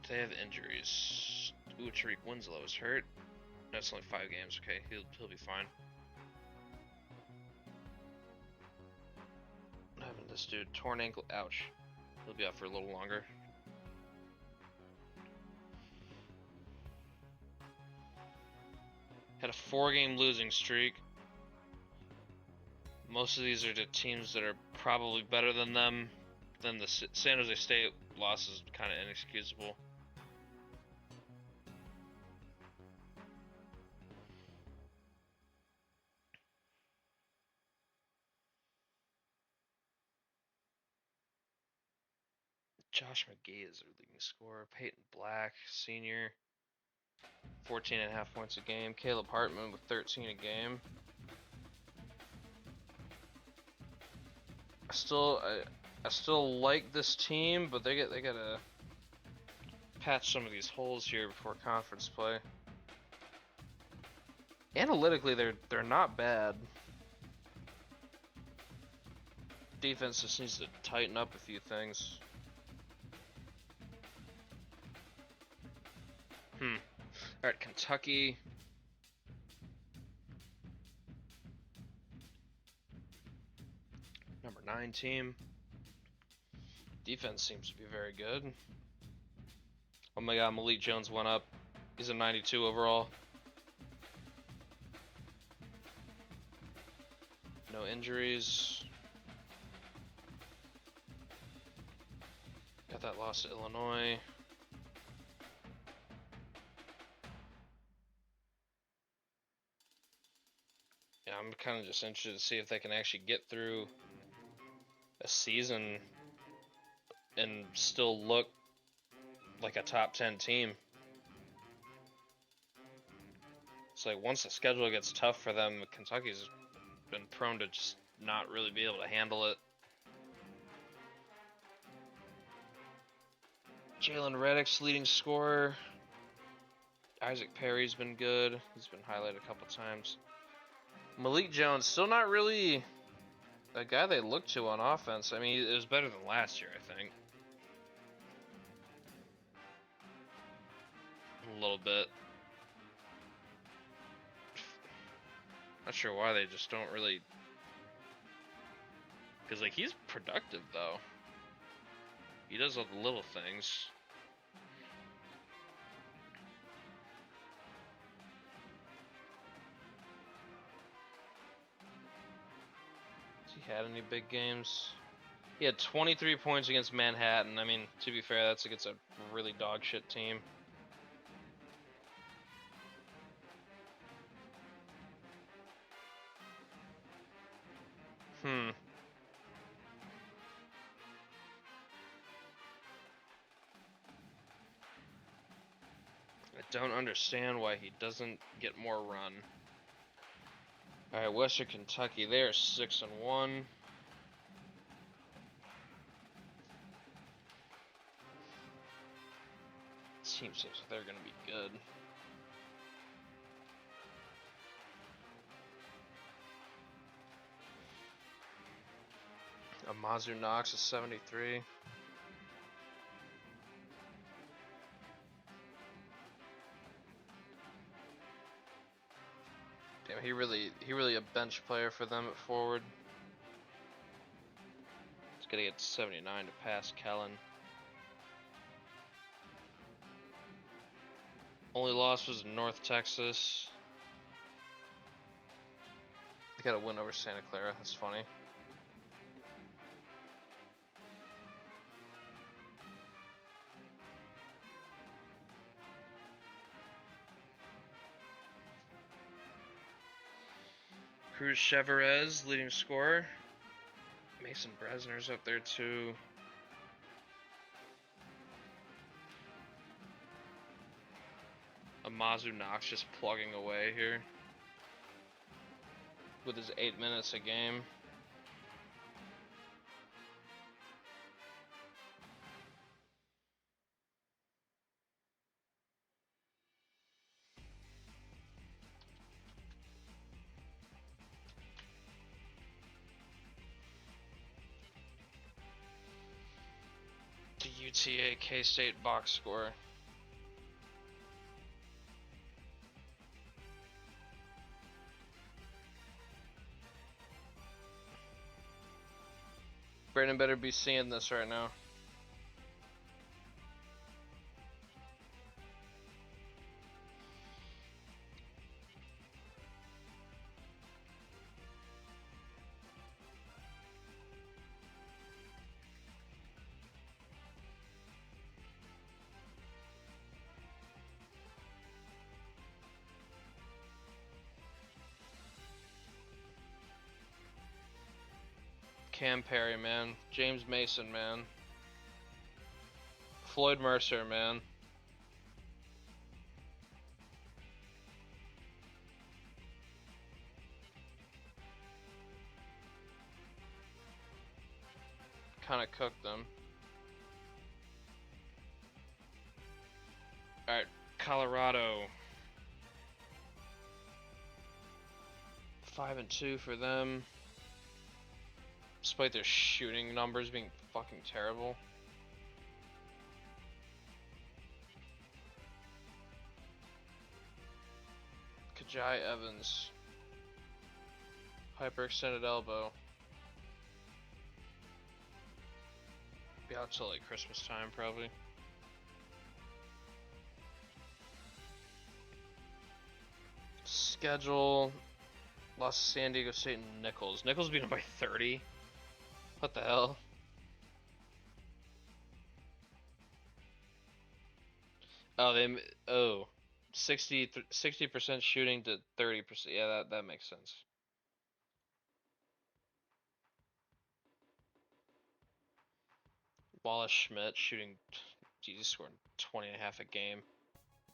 They have injuries. Ooh, Tariq Winslow is hurt. That's only 5 games. Okay, he'll be fine. What happened to this dude? Torn ankle. Ouch. He'll be out for a little longer. Had a 4-game losing streak. Most of these are to teams that are probably better than them. Then the San Jose State loss is kind of inexcusable. Josh McGee is their leading scorer. Peyton Black, senior, 14.5 points a game. Caleb Hartman with 13 a game. I still like this team, but they gotta patch some of these holes here before conference play. Analytically, they're not bad. Defense just needs to tighten up a few things. Alright, Kentucky. Number 9 team. Defense seems to be very good. Oh my god, Malik Jones went up. He's a 92 overall. No injuries. Got that loss to Illinois. Yeah, I'm kind of just interested to see if they can actually get through a season and still look like a top 10 team. It's like once the schedule gets tough for them, Kentucky's been prone to just not really be able to handle it. Jalen Reddick's leading scorer. Isaac Perry's been good. He's been highlighted a couple times. Malik Jones, still not really a guy they look to on offense. I mean, it was better than last year, I think. A little bit. Not sure why they just don't really... Because, like, he's productive, though. He does all the little things. Has he had any big games? He had 23 points against Manhattan. I mean, to be fair, that's against a really dog shit team. I don't understand why he doesn't get more run. Alright, Western Kentucky, they are 6-1. Team seems like they're gonna be good. Amazu Knox is 73. Damn, he really a bench player for them at forward. He's gonna get 79 to pass Kellen. Only loss was in North Texas. They got a win over Santa Clara. That's funny. Cruz Cheverez, leading scorer. Mason Bresner's up there too. Amazu Knox just plugging away here with his 8 minutes a game. The UTA K-State box score. Brandon better be seeing this right now. Cam Perry, man. James Mason, man. Floyd Mercer, man. Kind of cooked them. Alright, Colorado. 5-2 for them. Despite their shooting numbers being fucking terrible. Kajai Evans. Hyperextended elbow. Be out till like Christmas time, probably. Schedule. Lost to San Diego State and Nichols. Nichols beat them by 30. What the hell? Oh, 60% shooting to 30%. Yeah, that makes sense. Wallace Schmidt shooting, he's scoring 20 and a half a game.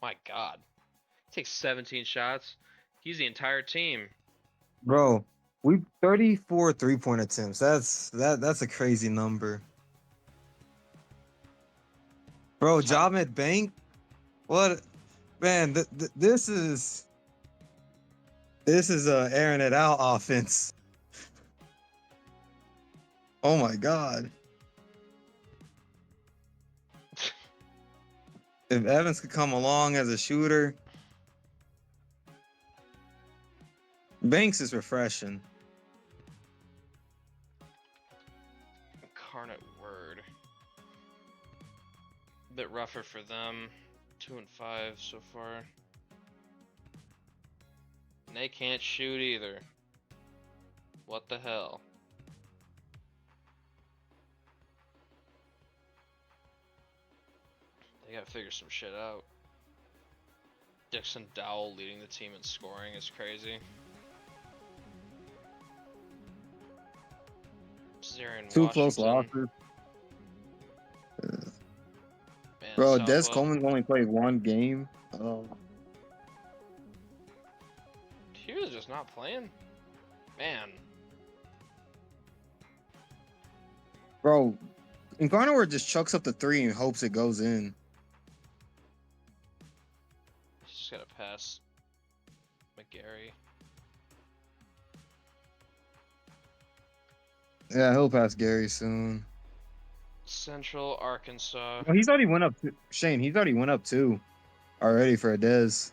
My God, he takes 17 shots. He's the entire team. Bro, we 34 3-point attempts. That's a crazy number. Bro, job at bank. What, man? This is airing it out offense. Oh my God. If Evans could come along as a shooter, Banks is refreshing. Incarnate Word. A bit rougher for them. 2-5 so far. And they can't shoot either. What the hell? They gotta figure some shit out. Dixon Dowell leading the team in scoring is crazy. Zarian Two Washington. close losses. Man, Bro, Des Southwell. Coleman's only played one game. Oh. He was just not playing. Man. Bro, Incarnate just chucks up the three and hopes it goes in. He's just gotta pass McGarry. Yeah, he'll pass Gary soon. Central Arkansas. Well, he's already went up. Shane, he's already went up two already for a Dez.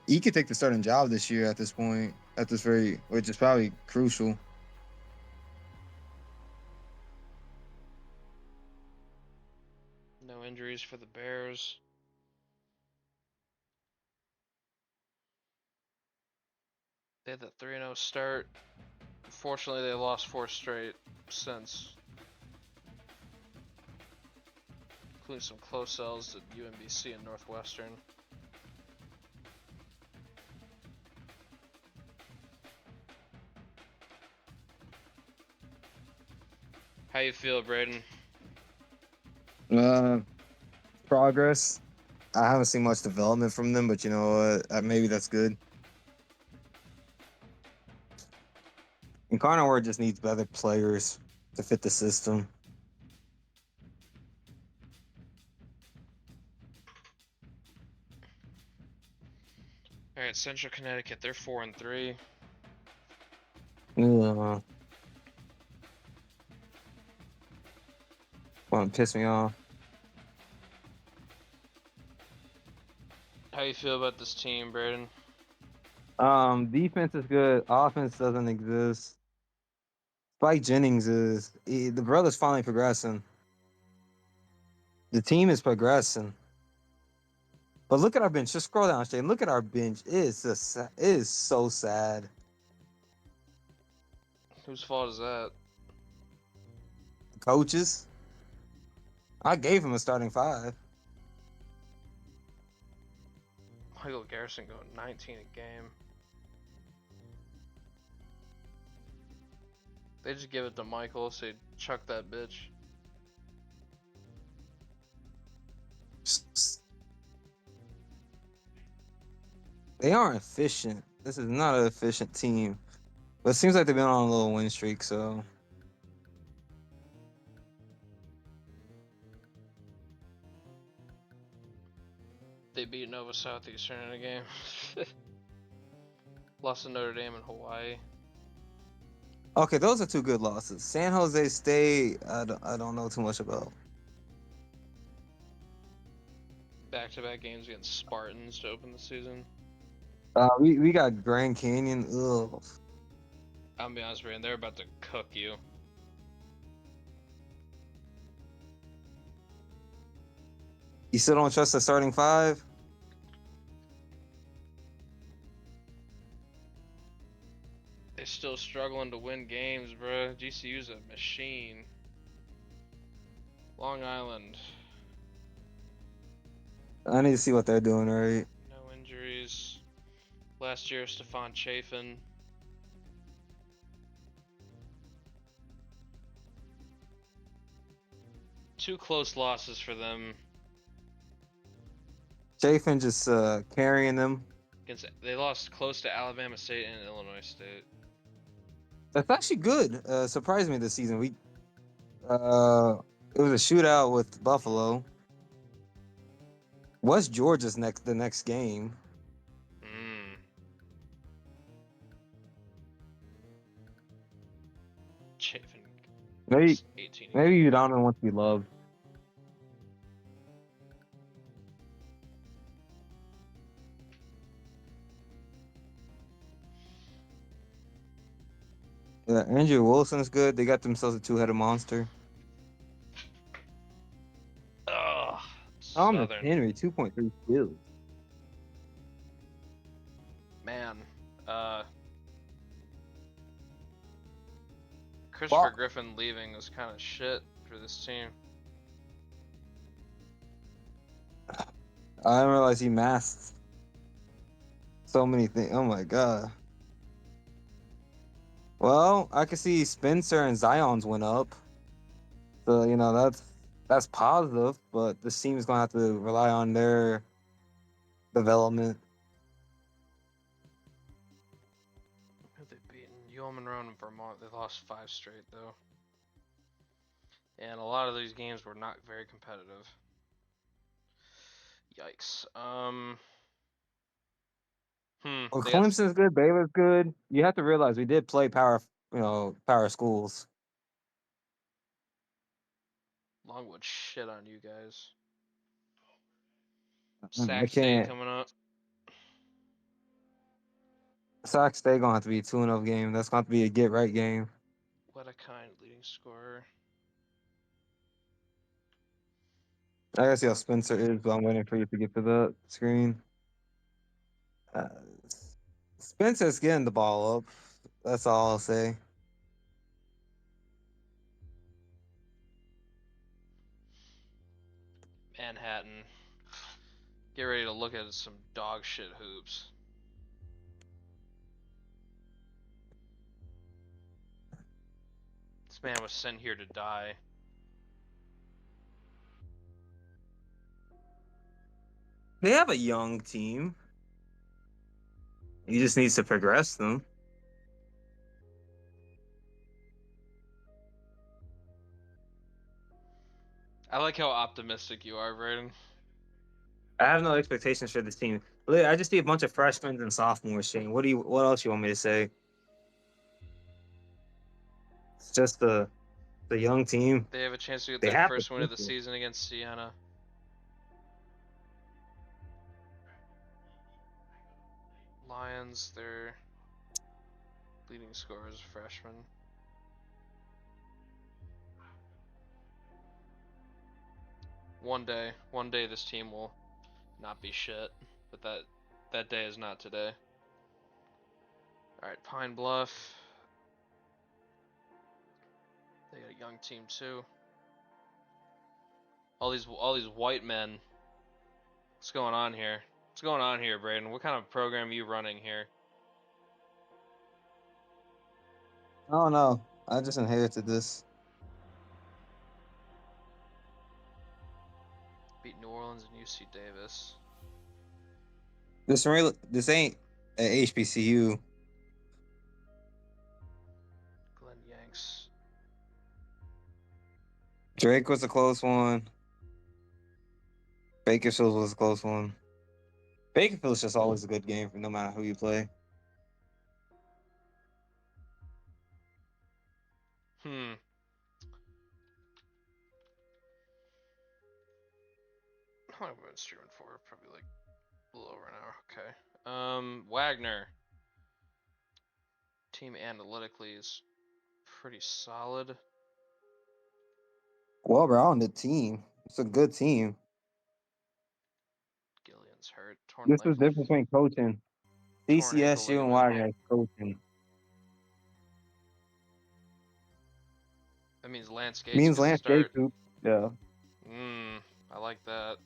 He could take the starting job this year at this point, which is probably crucial. No injuries for the Bears. They had the 3-0 start. Unfortunately, they lost 4 straight since, including some close sells to UMBC and Northwestern. How you feel, Braden? Progress. I haven't seen much development from them, but you know what? Maybe that's good. Incarnate just needs better players to fit the system. All right, Central Connecticut, they're 4-3. Well, piss me off. How you feel about this team, Braden? Defense is good. Offense doesn't exist. Spike Jennings the brother's finally progressing. The team is progressing. But look at our bench. Just scroll down, Shane. Look at our bench. It is so sad. Whose fault is that? Coaches. I gave him a starting 5. Michael Garrison going 19 a game. They just give it to Michael, so chuck that bitch. They aren't efficient. This is not an efficient team. But it seems like they've been on a little win streak, so. They beat Nova Southeastern in a game. Lost to Notre Dame and Hawaii. Okay, those are two good losses. San Jose State, I don't know too much about. Back-to-back games against Spartans to open the season. We got Grand Canyon. Ugh. I'm gonna be honest with you, they're about to cook you. You still don't trust the starting five? They're still struggling to win games, bro. GCU's a machine. Long Island. I need to see what they're doing, right? No injuries. Last year, Stephon Chafin. Two close losses for them. Chafin just carrying them. They lost close to Alabama State and Illinois State. That's actually good. Surprised me this season. It was a shootout with Buffalo. What's Georgia's the next game? Chafin. Maybe 18. maybe Udon wants to be loved. Yeah, Andrew Wilson's good. They got themselves a two-headed monster. Ugh. Thomas Southern. Henry, 2.3 steals. Man. Christopher Griffin leaving was kind of shit for this team. I didn't realize he masked so many things. Oh my god. Well, I can see Spencer and Zion's went up. So, that's positive, but this team is gonna have to rely on their development. Who they beaten? UL Monroe and Vermont. They lost 5 straight though. And a lot of these games were not very competitive. Yikes. Well, Clemson's good, Baylor's good. You have to realize we did play power schools. Longwood shit on you guys. I Sac State can't. coming up. Sac State gonna have to be a 2-0 game. That's gonna have to be a get right game. What a kind leading scorer. I gotta see how Spencer is, but I'm waiting for you to get to the screen. Spencer's getting the ball up. That's all I'll say. Manhattan. Get ready to look at some dog shit hoops. This man was sent here to die. They have a young team. He just needs to progress them. I like how optimistic you are, Braden. I have no expectations for this team. I just see a bunch of freshmen and sophomores, Shane. What else you want me to say? It's just the young team. They have a chance to get They their have first win of the potential. season against Siena. Lions, their leading scorer is freshman. One day this team will not be shit, but that day is not today. All right, Pine Bluff. They got a young team too. All these white men. What's going on here? What's going on here, Braden? What kind of program are you running here? I don't know. I just inherited this. Beat New Orleans and UC Davis. This ain't at HBCU. Glenn Yanks. Drake was a close one. Bakersfield was a close one. Bakerfield's just always a good game for no matter who you play. How long have I been streaming for? Probably like a little over an hour. Okay. Wagner. Team analytically is pretty solid. Well, we're on the team. It's a good team. Gillian's hurt. This is the difference between coaching. Torn ankle CCSU and ligament. Wagner is coaching. That means Lance Gates Means gets Lance to start. Gates. Yeah. I like that.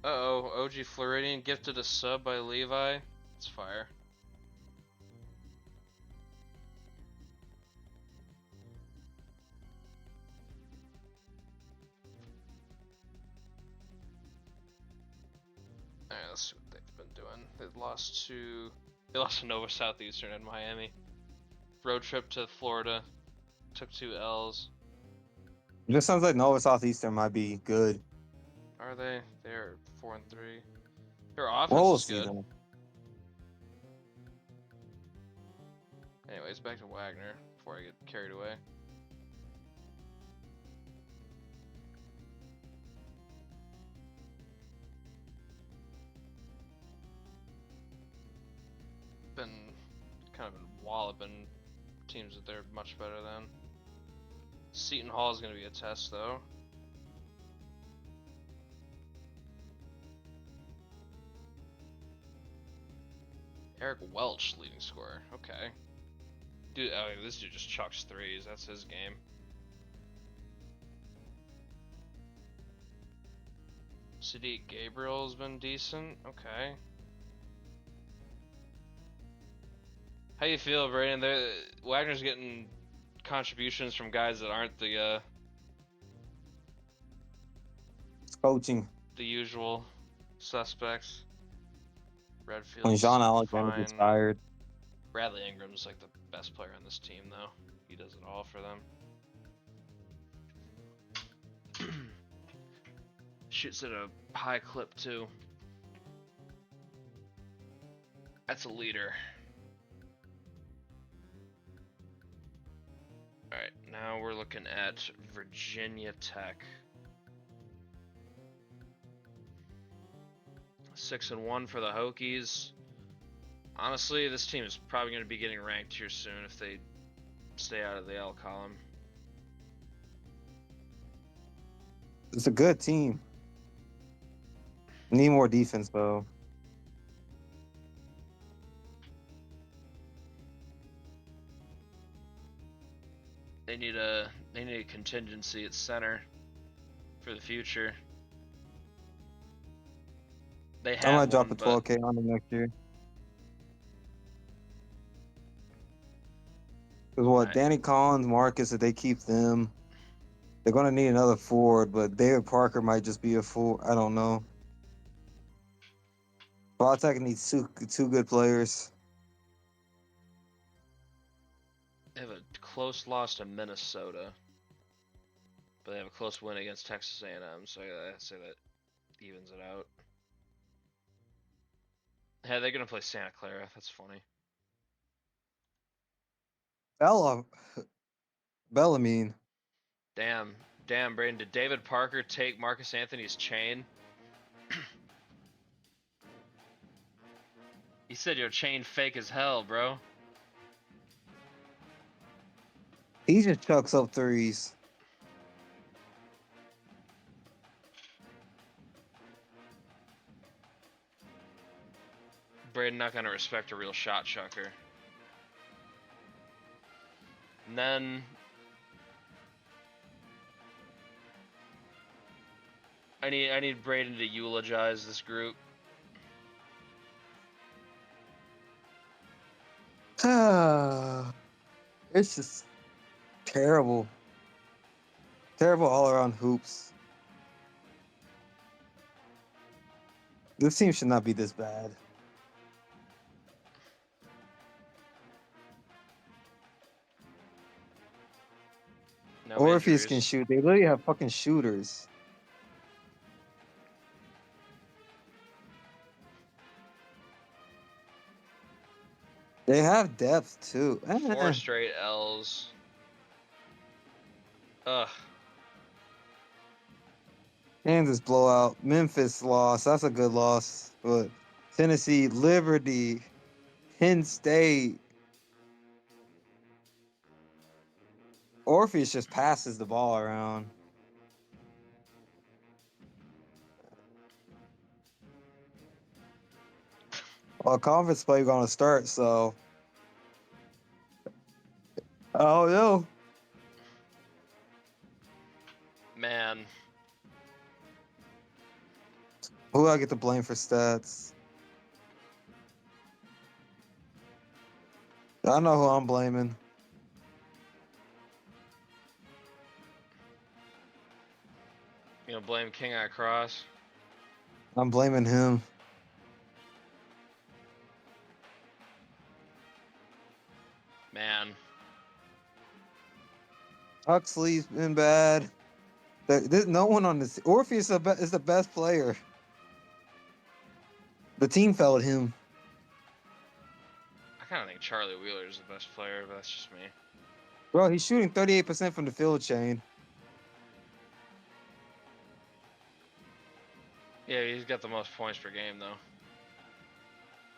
Uh-oh, OG Floridian gifted a sub by Levi. It's fire. Alright, let's see what they've been doing. They lost to Nova Southeastern and Miami. Road trip to Florida. Took 2 L's. It just sounds like Nova Southeastern might be good. Are they? They're 4-3. Their offense Well, we'll is see good. them. Anyways, back to Wagner before I get carried away. Been kind of been walloping teams that they're much better than. Seton Hall is going to be a test, though. Eric Welch, leading scorer. Okay. Dude, this dude just chucks threes. That's his game. Sadiq Gabriel's been decent. Okay. How you feel, Brayden? Wagner's getting contributions from guys that aren't the It's coaching. the usual suspects. Redfield's When John Alexander gets fine. fired. Bradley Ingram's like the best player on this team, though. He does it all for them. Shoots at a high clip, too. That's a leader. Alright, now we're looking at Virginia Tech. 6-1 for the Hokies. Honestly, this team is probably going to be getting ranked here soon if they stay out of the L column. It's a good team. Need more defense, though. They need a contingency at center for the future. They have I might drop one, a 12K on them next year. Because what, Right. Danny Collins, Marcus, if they keep them, they're going to need another forward, but David Parker might just be a forward. I don't know. Baltech needs two good players. They have a close loss to Minnesota, but they have a close win against Texas A&M, so I say that evens it out. Yeah, they're gonna play Santa Clara. That's funny. Bellarmine. Damn, Brayden. Did David Parker take Marcus Anthony's chain? He said your chain fake as hell, bro. He just chucks up threes. Brayden not gonna respect a real shot chucker. And then I need Brayden to eulogize this group. It's just terrible. Terrible all around hoops. This team should not be this bad. No Orpheus can injuries. shoot. They literally have fucking shooters. They have depth too. 4 straight L's. Ugh. Kansas blowout. Memphis loss. That's a good loss. But Tennessee, Liberty, Penn State. Orpheus just passes the ball around. Well, conference play gonna start, so I don't know. Man. Who do I get to blame for stats? I know who I'm blaming. You know, blame King at Cross. I'm blaming him. Man. Huxley's been bad. There's no one on this. Orpheus is the best player. The team failed him. I kind of think Charlie Wheeler is the best player, but that's just me. Bro, he's shooting 38% from the field chain. Yeah, he's got the most points per game, though.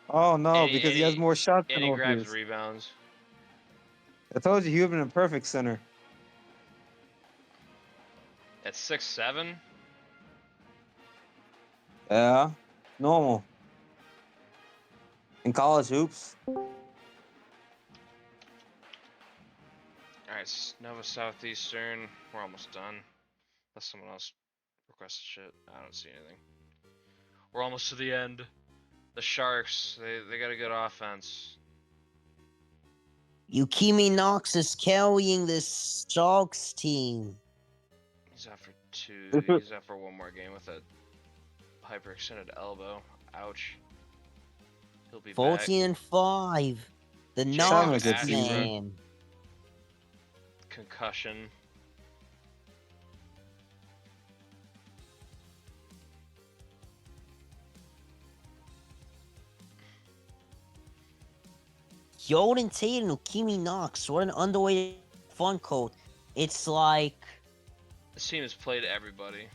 Oh no, And he, because and he has he, more shots than and he grabs Orpheus. rebounds. I told you he would have been a perfect center. At 6'7"? Yeah, normal. In college hoops. Alright, Nova Southeastern. We're almost done. Unless someone else requested shit. I don't see anything. We're almost to the end. The Sharks, they got a good offense. Yukimi Knox is carrying this Sharks team. He's out for two. This is- He's out for one more game with a hyperextended elbow. Ouch. He'll be 14-5. The Jacob having a Knox good Ashbrook. season. man. back. Concussion. Jordan Tate and Yukimi Knox. What an underweight fun coat. It's like This team has played everybody.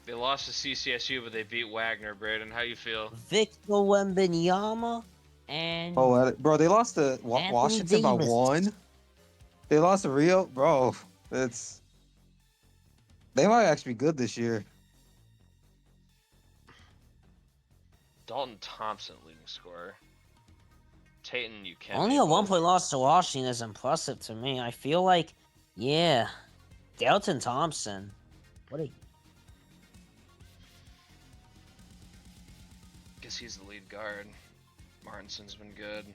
They lost to CCSU, but they beat Wagner. Braden, how you feel? Victor Wembanyama and Oh, bro, they lost to Anthony Washington by Davis. 1. They lost to Rio, bro. They might actually be good this year. Dalton Thompson leading scorer. Tatum, you can't. only a 1-point loss to Washington is impressive to me. I feel like, yeah, Dalton Thompson. What a Guess he's the lead guard. Martinson's been good.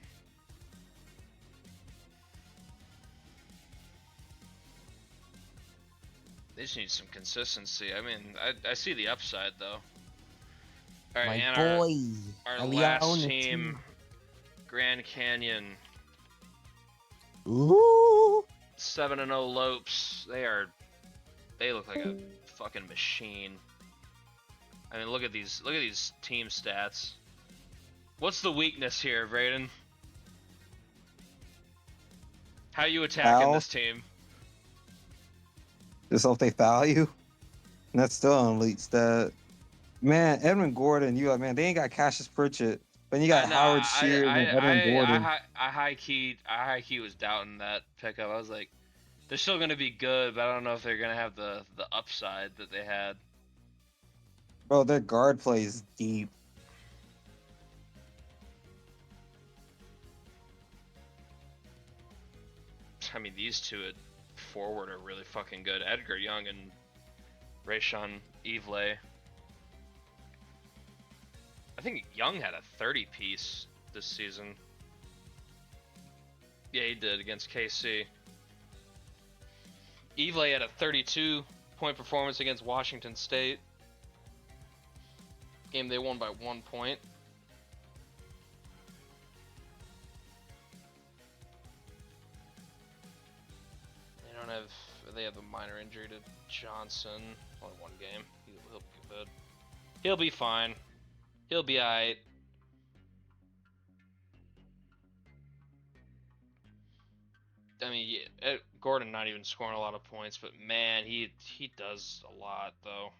They just need some consistency. I mean, I see the upside though. All right, my and boy. our Eliana last too. team, Grand Canyon, Ooh. 7-0 Lopes. They look like a fucking machine. I mean, look at these team stats. What's the weakness here, Braden? How you attacking Foul. this team? Just hope they foul you. And that's still an elite stat. Man, Edmund Gordon, you like, man, they ain't got Cassius Pritchett. But you got I know. Howard Shears and Edmund Gordon. I high key was doubting that pickup. I was like, they're still gonna be good, but I don't know if they're gonna have the upside that they had. Bro, their guard play is deep. I mean, these two at forward are really fucking good. Edgar Young and Rayshawn Evley. I think Young had a 30 piece this season. Yeah, he did against KC. Evlay had a 32-point performance against Washington State. Game they won by 1 point. They have a minor injury to Johnson. Only 1 game. He'll be good. He'll be fine. He'll be alright. I mean, yeah, Gordon not even scoring a lot of points, but man, he does a lot though.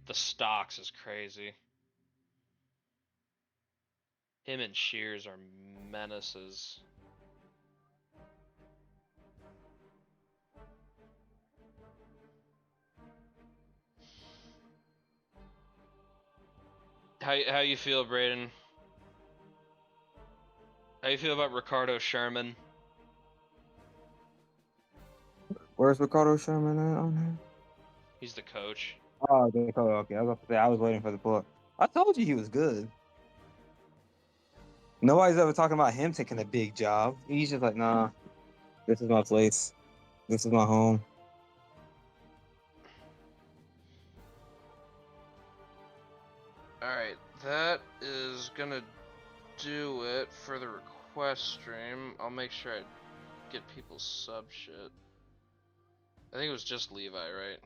The stocks is crazy. Him and Shears are menaces. How you feel, Braden? How you feel about Ricardo Sherman? Where's Ricardo Sherman at on here? He's the coach. Oh, okay. I was about to say I was waiting for the book. I told you he was good. Nobody's ever talking about him taking a big job. He's just like, nah, this is my place. This is my home. Alright, that is gonna do it for the request stream. I'll make sure I get people's sub shit. I think it was just Levi, right?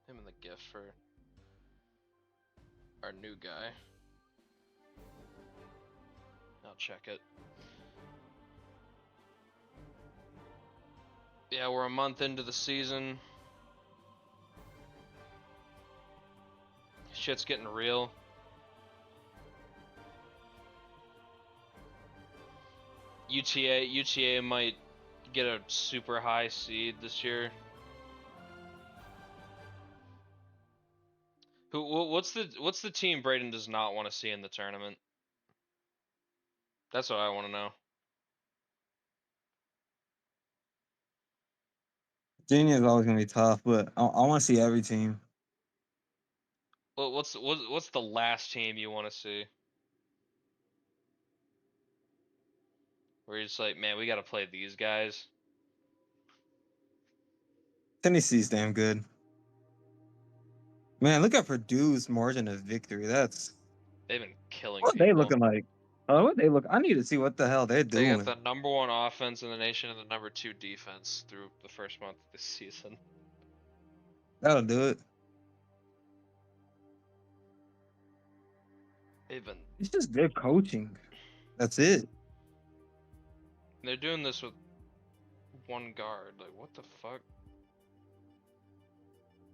Him and the gift for our new guy. I'll check it. Yeah, we're a month into the season. Shit's getting real. UTA might get a super high seed this year. What's the team Braden does not want to see in the tournament? That's what I want to know. Virginia is always gonna be tough, but I want to see every team. Well, what's the last team you want to see? Where you're just like, man, we got to play these guys. Tennessee's damn good. Man, look at Purdue's margin of victory. That's They've been killing what they people. looking like. Oh, what they look. I need to see what the hell they're They doing. got the #1 offense in the nation and the #2 defense through the first month of this season. That'll do it. They've been. It's just good coaching. That's it. They're doing this with 1 guard. Like, what the fuck?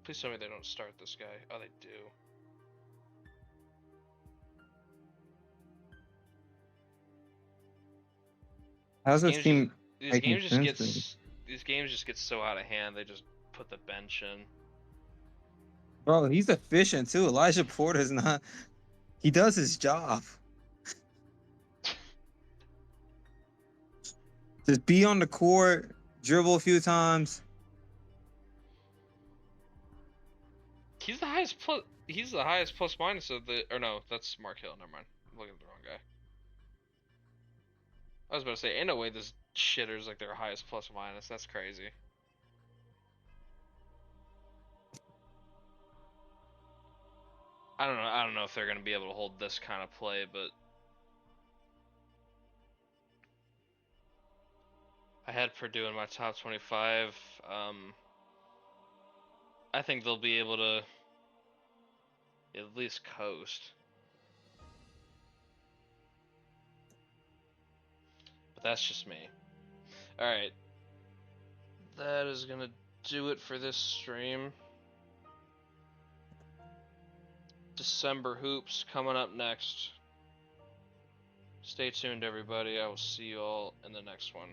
Please tell me they don't start this guy. Oh, they do. How's this team? These making games just sense get to me? these games just get so out of hand. They just put the bench in. Bro, he's efficient too. Elijah Porter's not. He does his job. Just be on the court, dribble a few times. He's the highest plus. He's the highest plus minus of the. Or no, that's Mark Hill. Never mind. I'm looking at the wrong guy. I was about to say, ain't no way this shitter's like their highest plus minus. That's crazy. I don't know. I don't know if they're gonna be able to hold this kind of play, but I had Purdue in my top 25. I think they'll be able to at least coast. But that's just me. Alright. That is gonna do it for this stream. December hoops coming up next. Stay tuned, everybody. I will see you all in the next one.